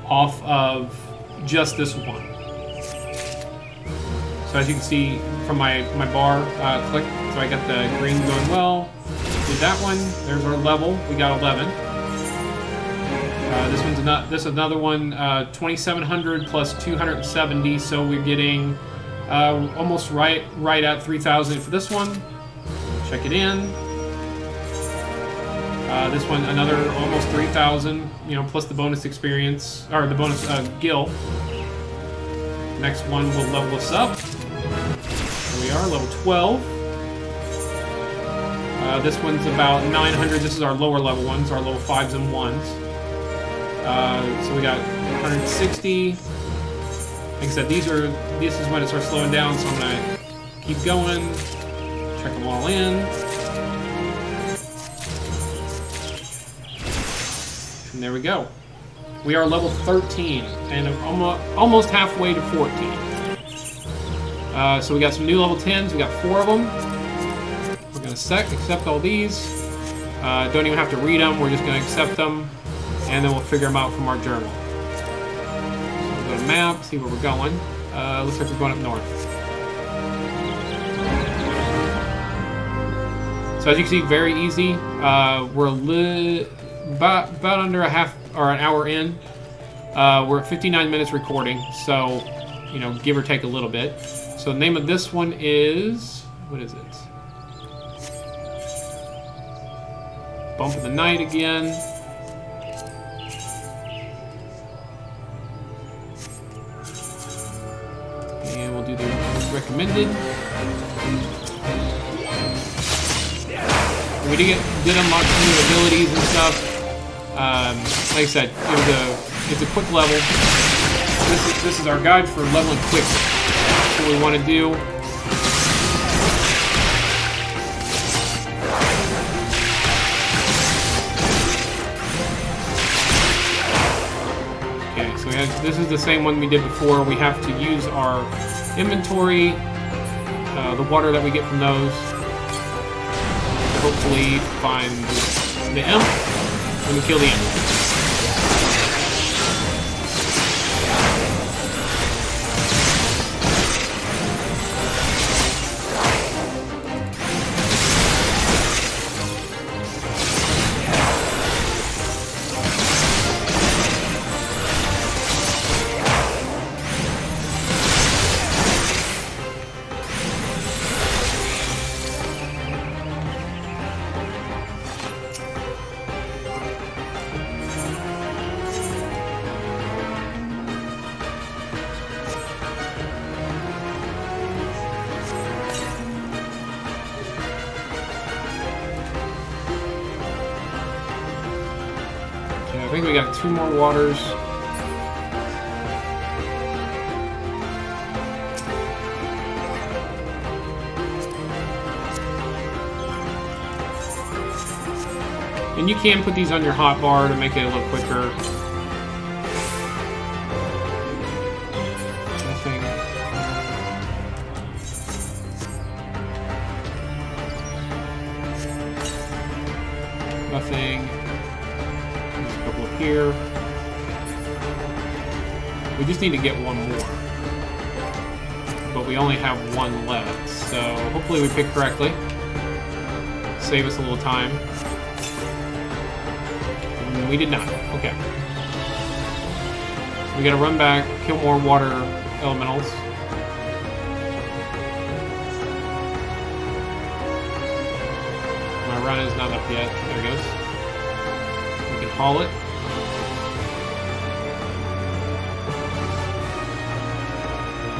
off of just this one. So as you can see from my bar click, so I got the green going well. Did that one. There's our level. We got 11. This is another one. 2,700 plus 270. So we're getting almost right at 3,000 for this one. Check it in. This one, another almost 3,000, plus the bonus experience, or the bonus gil. Next one will level us up. Here we are, level 12. This one's about 900. This is our lower level ones, our level 5s and 1s. So we got 160. Like I said, this is when it starts slowing down, so I'm gonna keep going, check them all in. And there we go. We are level 13 and almost halfway to 14. So we got some new level 10s, we got 4 of them. We're gonna accept all these. Don't even have to read them, we're just gonna accept them, and then we'll figure them out from our journal. Go to map, see where we're going. Looks like we're going up north. So as you can see, very easy. We're about under a half or an hour in. We're at 59 minutes recording, so give or take a little bit. So the name of this one is, what is it? Bump of the Night again. And we'll do the recommended. We did unlock some new abilities and stuff. Like I said, it's a quick level. This is our guide for leveling quick. That's what we want to do. Okay, so this is the same one we did before. We have to use our inventory, the water that we get from those. Hopefully find the imp and we kill the imp. I think we got 2 more waters. And you can put these on your hotbar to make it a little quicker. Nothing. Nothing. There's a couple up here. We just need to get 1 more. But we only have 1 left, so hopefully we pick correctly. Save us a little time. We did not. Okay. We gotta run back, kill more water elementals. My run is not up yet. There it goes. We can haul it.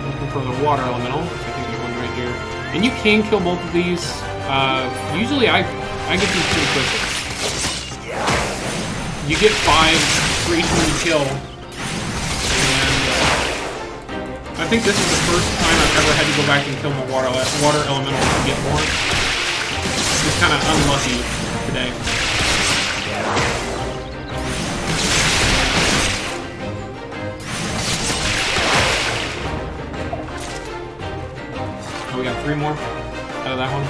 Looking for the water elemental. I think there's one right here. And you can kill both of these. Usually I get these pretty quickly. You get 5 for each one you kill, and I think this is the first time I've ever had to go back and kill my water elemental to get more. Just kind of unlucky today. Oh, we got 3 more out of that one.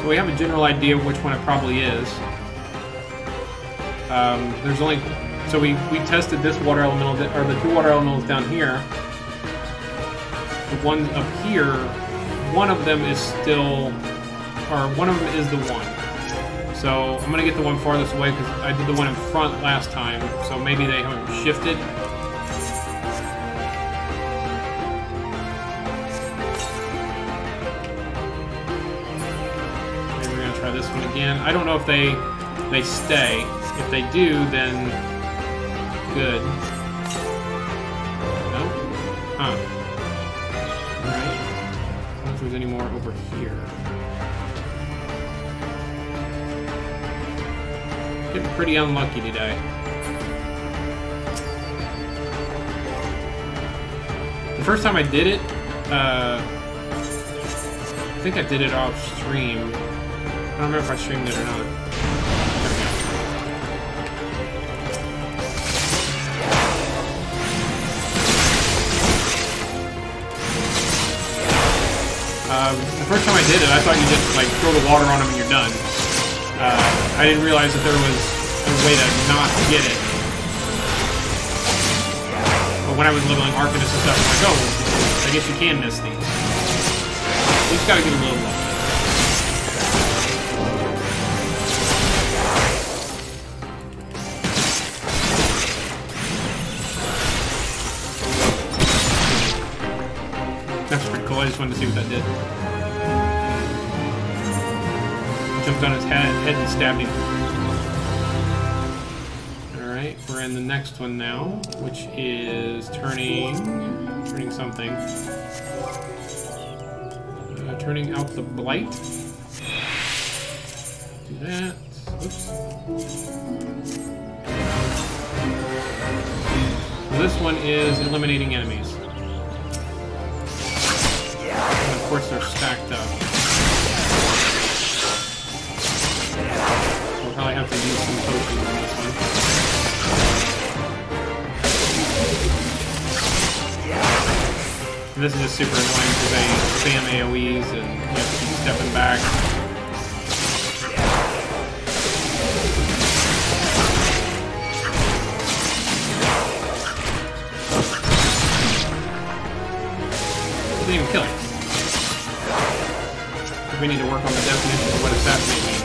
So we have a general idea of which one it probably is. There's only... So we tested this water elemental, or the 2 water elementals down here. The one up here, one of them is still... Or one of them is the one. So I'm going to get the one farthest away because I did the one in front last time. So maybe they haven't shifted. This one again. I don't know if they stay. If they do, then good. No? Huh. Alright. I don't know if there's any more over here. Getting pretty unlucky today. The first time I did it, I think I did it off stream. I don't remember if I streamed it or not. There we go. The first time I did it, I thought you just like throw the water on them and you're done. I didn't realize that there was a way to not get it. But when I was leveling Arcanist and stuff, I'm like, oh, I guess you can miss these. You just gotta get a little luck. That's pretty cool. I just wanted to see what that did. Jumped on his head and stabbed him. Alright, we're in the next one now, which is turning something. Turning out the blight. Do that. Oops. So this one is eliminating enemies. And of course, they're stacked up. So we'll probably have to use some potions on this one. And this is just super annoying because they spam AoEs and you have to keep stepping back. Didn't even kill it. We need to work on the definition of what assassinate means.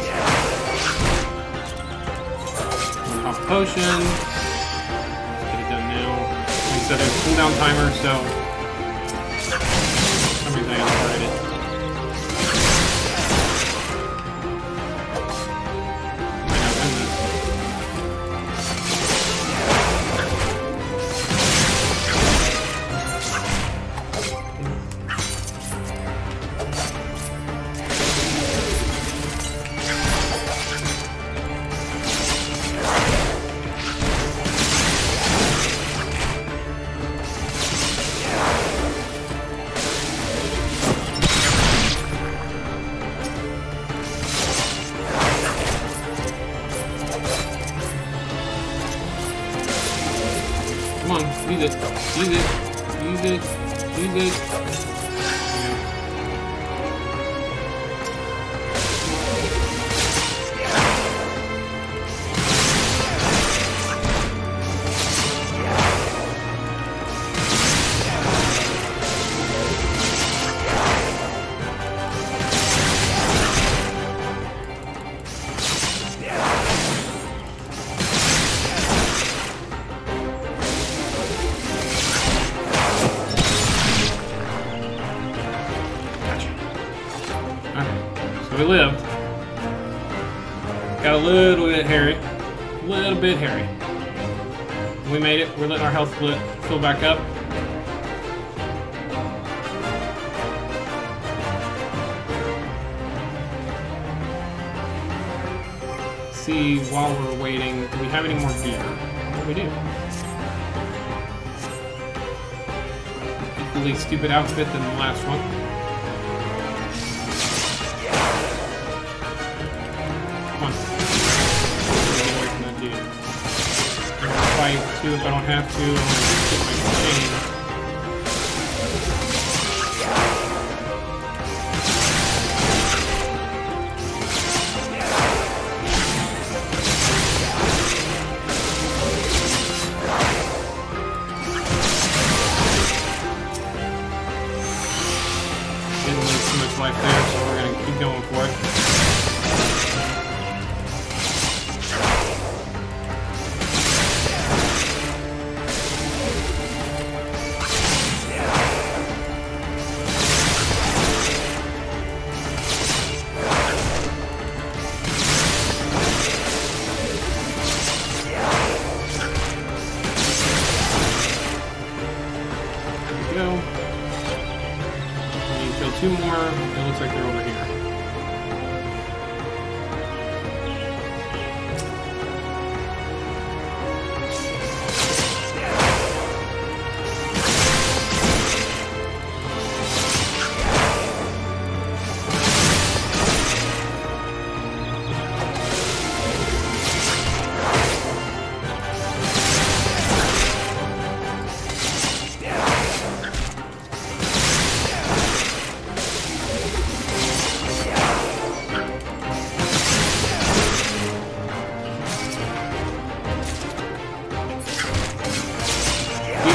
Pop a potion. Let's get it done now. Like I said, there's a cooldown timer, so for some reason I started it. Might not win this. Use it. Use it. We lived. Got a little bit hairy. A little bit hairy. We made it. We're letting our health fill back up. See, while we're waiting, do we have any more gear? Oh, we do. Equally stupid outfit than the last one. Too, if I don't have to, I'm going to get my chain. Didn't lose too much life there, so we're going to keep going for it. Two more, it looks like they're over here.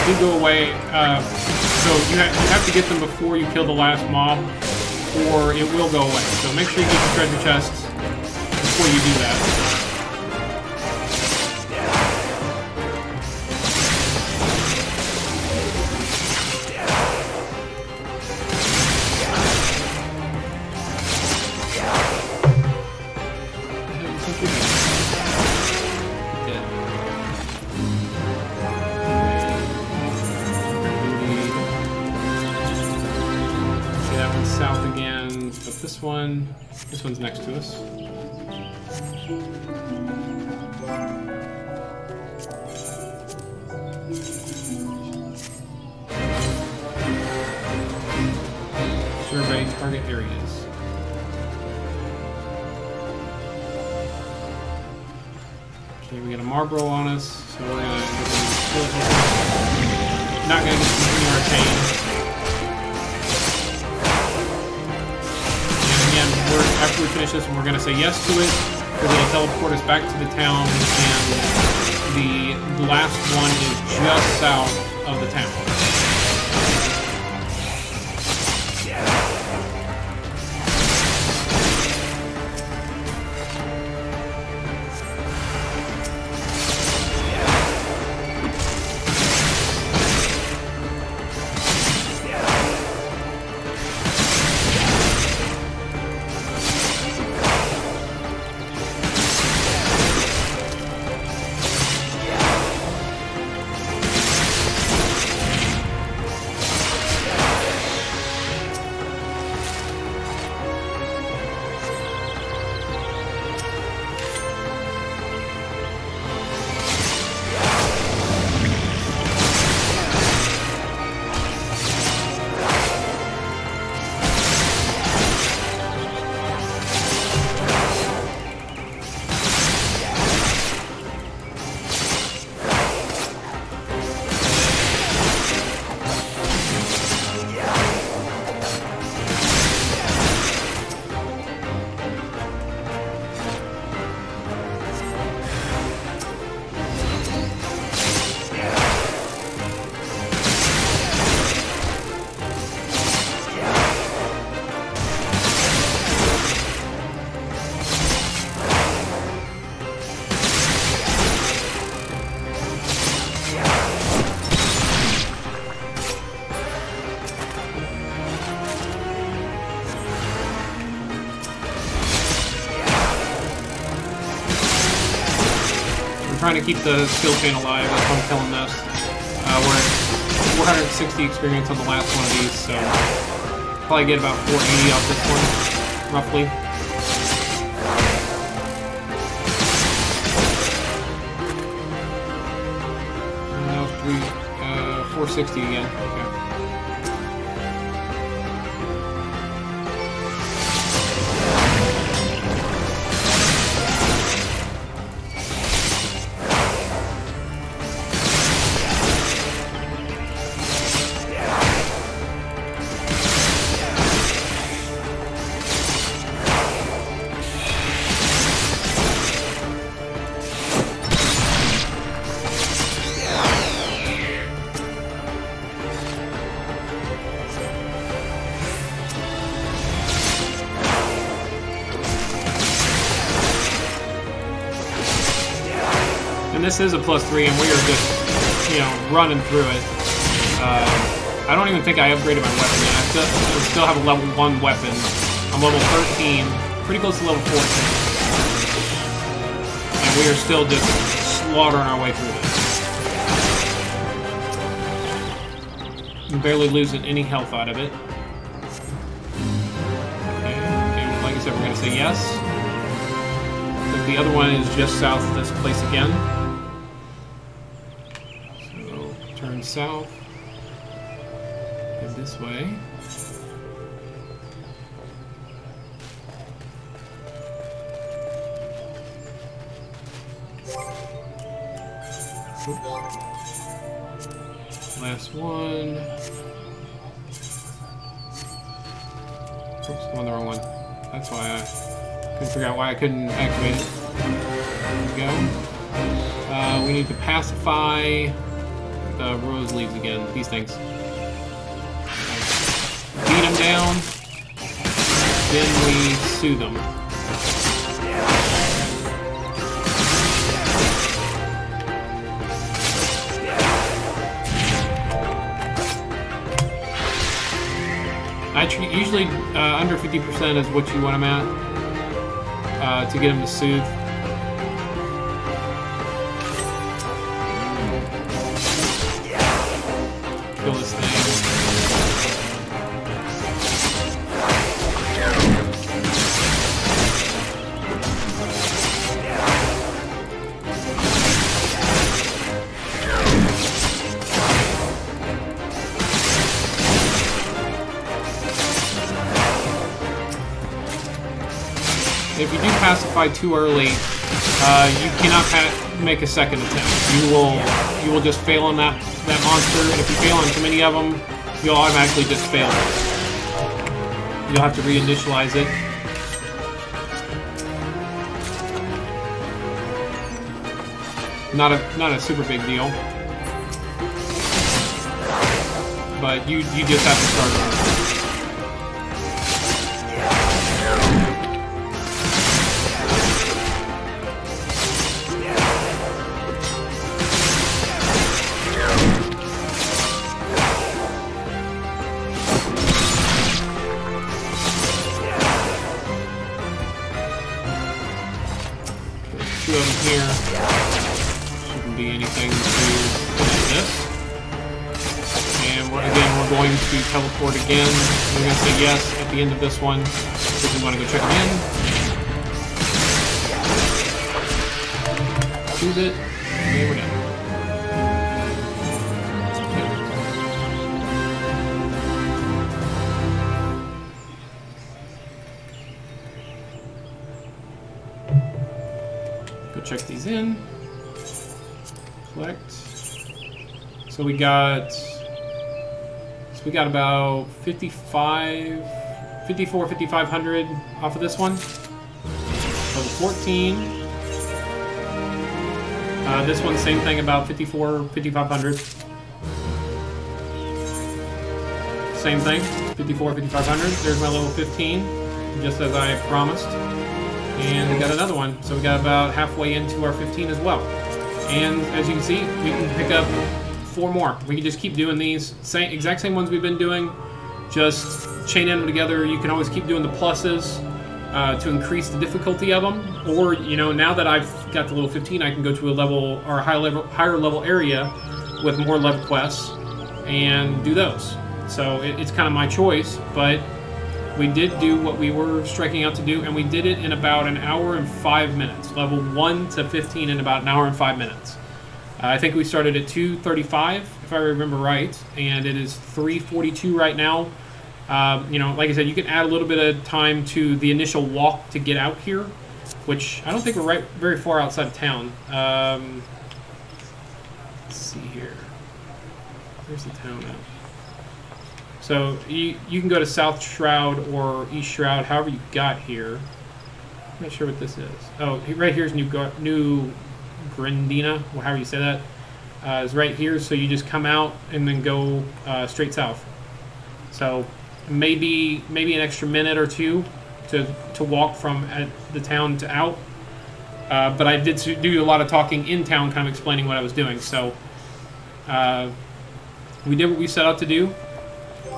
Do go away, so you have to get them before you kill the last mob, or it will go away. So make sure you get the treasure chests before you do that. South again, but this one's next to us. Survey target areas. Okay, we got a Marlboro on us, so we're gonna not gonna continue our chain. After we finish this one, we're going to say yes to it, because it'll teleport us back to the town, and the last one is just south of the town. trying to keep the skill chain alive. That's why I'm killing this. We're at 460 experience on the last one of these, so probably get about 480 off this one, roughly. Now 460 again. Okay. This is a +3, and we are just, you know, running through it. I don't even think I upgraded my weapon yet. I still have a level 1 weapon. I'm level 13, pretty close to level 14. And we are still just slaughtering our way through this. I'm barely losing any health out of it. Okay, like I said, we're going to say yes. The other one is just south of this place again. Turn south, and this way. Oops. Last one. Oops, I'm on the wrong one. That's why I couldn't figure out why I couldn't activate it. There we go. We need to pacify the rose leaves again. These things. Beat them down. Then we sue them. Usually under 50% is what you want them at to get them to soothe. Kill this thing. If you do pacify too early, you cannot make a second attempt. You will just fail on that monster, and if you fail on too many of them, you'll automatically just fail it. You'll have to reinitialize it. Not a super big deal, but you just have to start over. Teleport again. We're going to say yes at the end of this one because we want to go check them in. Choose it. And we're done. Okay. Go check these in. Collect. So we got about 5,500 off of this one. Level 14. This one, same thing, about 5,500. Same thing, 5,500. There's my level 15, just as I promised. And we got another one, so we got about halfway into our 15 as well. And as you can see, we can pick up 4 more. We can just keep doing these exact same ones we've been doing, just chaining them together. You can always keep doing the pluses to increase the difficulty of them, or you know, now that I've got the level 15, I can go to a level or a higher level area with more level quests and do those. So it's kind of my choice, but we did do what we were striking out to do, and we did it in about an hour and 5 minutes. Level 1 to 15 in about an hour and 5 minutes. I think we started at 2:35, if I remember right, and it is 3:42 right now. You know, like I said, you can add a little bit of time to the initial walk to get out here, which I don't think we're very far outside of town. Let's see here. Where's the town at? So you can go to South Shroud or East Shroud, however you got here. I'm not sure what this is. Oh, right here's New Grindina, however you say that. Is right here, so you just come out and then go straight south. So maybe an extra minute or two to walk from the town to out. But I did do a lot of talking in town, kind of explaining what I was doing. So we did what we set out to do.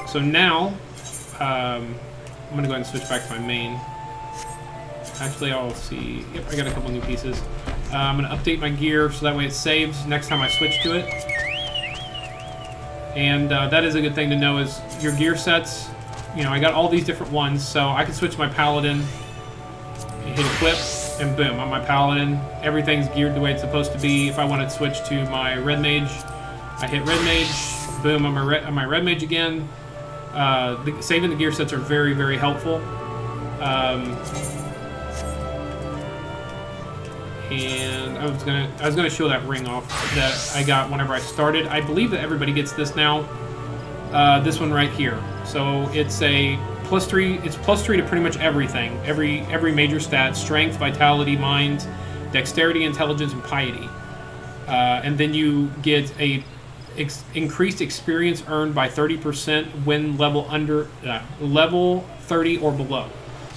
So now, I'm going to go ahead and switch back to my main. Actually, I'll see. Yep, I got a couple new pieces. I'm going to update my gear so that way it saves next time I switch to it. And that is a good thing to know is your gear sets. You know, I got all these different ones, so I can switch to my Paladin, and hit equip, and boom, I'm my Paladin. Everything's geared the way it's supposed to be. If I want to switch to my Red Mage, I hit Red Mage, boom, I'm my Red Mage again. Saving the gear sets are very, very helpful. And I was gonna show that ring off that I got whenever I started. I believe that everybody gets this now. This one right here. So it's a +3. It's +3 to pretty much everything. Every major stat: strength, vitality, mind, dexterity, intelligence, and piety. And then you get a increased experience earned by 30% when level 30 or below.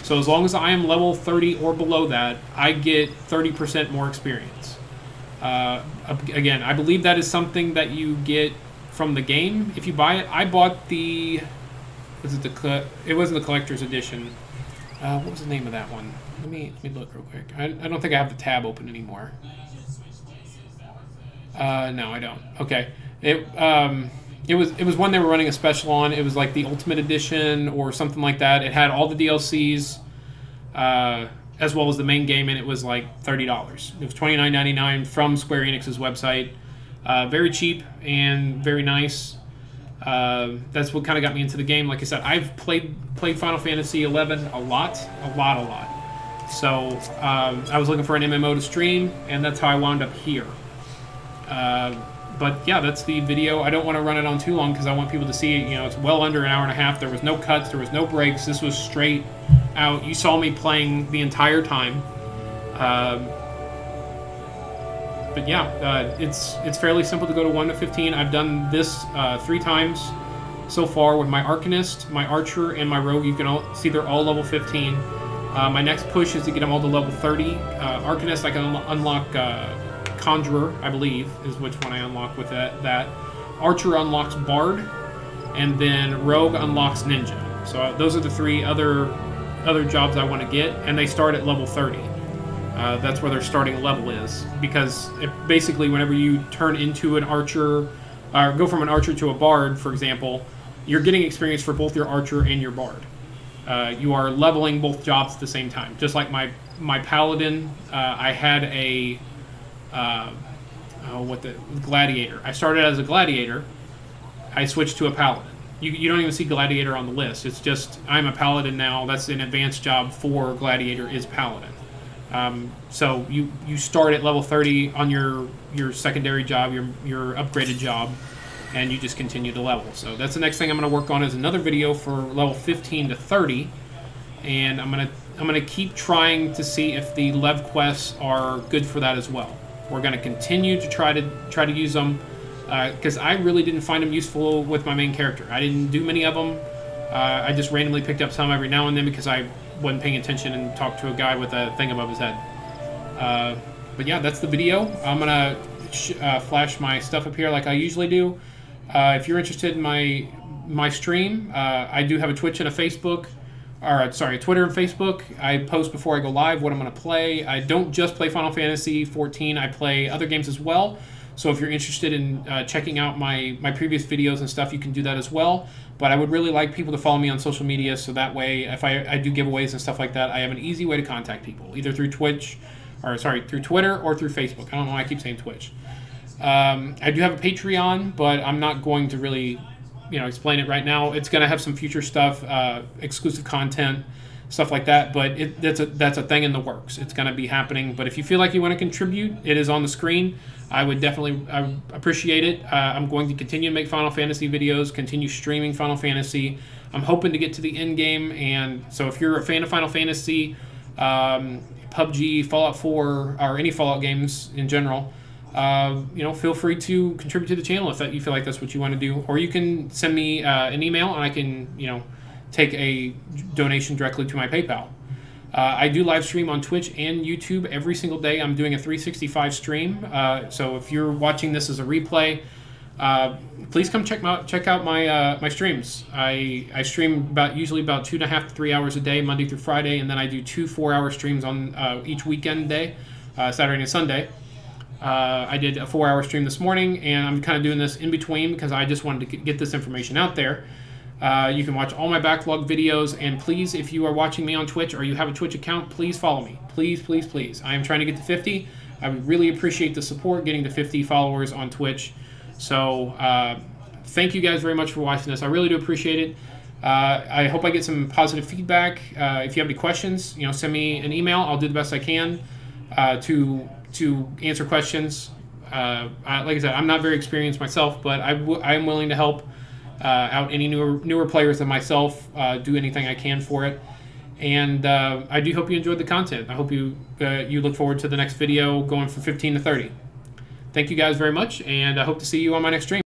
So as long as I am level 30 or below that, I get 30% more experience. Again, I believe that is something that you get from the game if you buy it. I bought the... it wasn't the collector's edition. What was the name of that one? Let me look real quick. I don't think I have the tab open anymore. No, I don't. Okay. It was one they were running a special on. It was like the Ultimate Edition or something like that. It had all the DLCs as well as the main game, and it was like $30. It was $29.99 from Square Enix's website. Very cheap and very nice. That's what kind of got me into the game. Like I said, I've played Final Fantasy XI a lot. So I was looking for an MMO to stream, and that's how I wound up here. But yeah, that's the video. I don't want to run it on too long because I want people to see it. You know, it's well under an hour and a half. There was no cuts. There was no breaks. This was straight out. You saw me playing the entire time. But yeah, it's fairly simple to go to 1 to 15. I've done this 3 times so far with my Arcanist, my Archer, and my Rogue. You can all see they're all level 15. My next push is to get them all to level 30. Arcanist, I can unlock... Conjurer, I believe, is which one I unlock with that. Archer unlocks Bard, and then Rogue unlocks Ninja. So those are the 3 other jobs I want to get, and they start at level 30. That's where their starting level is, because basically whenever you turn into an Archer, or go from an Archer to a Bard, for example, you're getting experience for both your Archer and your Bard. You are leveling both jobs at the same time. Just like my Paladin, I had a... Gladiator. I started as a Gladiator. I switched to a Paladin. You don't even see Gladiator on the list. It's just, I'm a Paladin now. That's an advanced job for Gladiator is Paladin. So you start at level 30 on your secondary job, your upgraded job, and you just continue to level. So that's the next thing I'm going to work on is another video for level 15 to 30, and I'm gonna keep trying to see if the Lev quests are good for that as well. We're going to continue to try to use them because I really didn't find them useful with my main character. I didn't do many of them. I just randomly picked up some every now and then because I wasn't paying attention and talked to a guy with a thing above his head. But yeah, that's the video. I'm going to flash my stuff up here like I usually do. If you're interested in my stream, I do have a Twitch and a Facebook. or sorry, Twitter and Facebook. I post before I go live what I'm going to play. I don't just play Final Fantasy 14. I play other games as well. So if you're interested in checking out my previous videos and stuff, you can do that as well. But I would really like people to follow me on social media, so that way, if I do giveaways and stuff like that, I have an easy way to contact people, either through through Twitter or through Facebook. I don't know why I keep saying Twitch. I do have a Patreon, but I'm not going to really, explain it right now. It's going to have some future stuff, exclusive content, stuff like that. But that's a thing in the works. It's going to be happening. But if you feel like you want to contribute, it is on the screen. I would appreciate it. I'm going to continue to make Final Fantasy videos, continue streaming Final Fantasy. I'm hoping to get to the end game, and so if you're a fan of Final Fantasy, PUBG, Fallout 4, or any Fallout games in general, feel free to contribute to the channel if you feel like that's what you want to do. Or you can send me an email, and I can, take a donation directly to my PayPal. I do live stream on Twitch and YouTube every single day. I'm doing a 365 stream. So if you're watching this as a replay, please come check out my streams. I stream usually about 2.5 to 3 hours a day, Monday through Friday, and then I do 2 4-hour streams on each weekend day, Saturday and Sunday. I did a 4-hour stream this morning, and I'm kind of doing this in between because I just wanted to get this information out there. You can watch all my backlog videos, and please, if you are watching me on Twitch or you have a Twitch account, please follow me. Please, please, please. I am trying to get to 50. I would really appreciate the support getting to 50 followers on Twitch. So thank you guys very much for watching this. I really do appreciate it. I hope I get some positive feedback. If you have any questions, send me an email. I'll do the best I can to answer questions. Like I said, I'm not very experienced myself, but I am willing to help out any newer players than myself, do anything I can for it. And I do hope you enjoyed the content. I hope you look forward to the next video going from 15 to 30. Thank you guys very much, and I hope to see you on my next stream.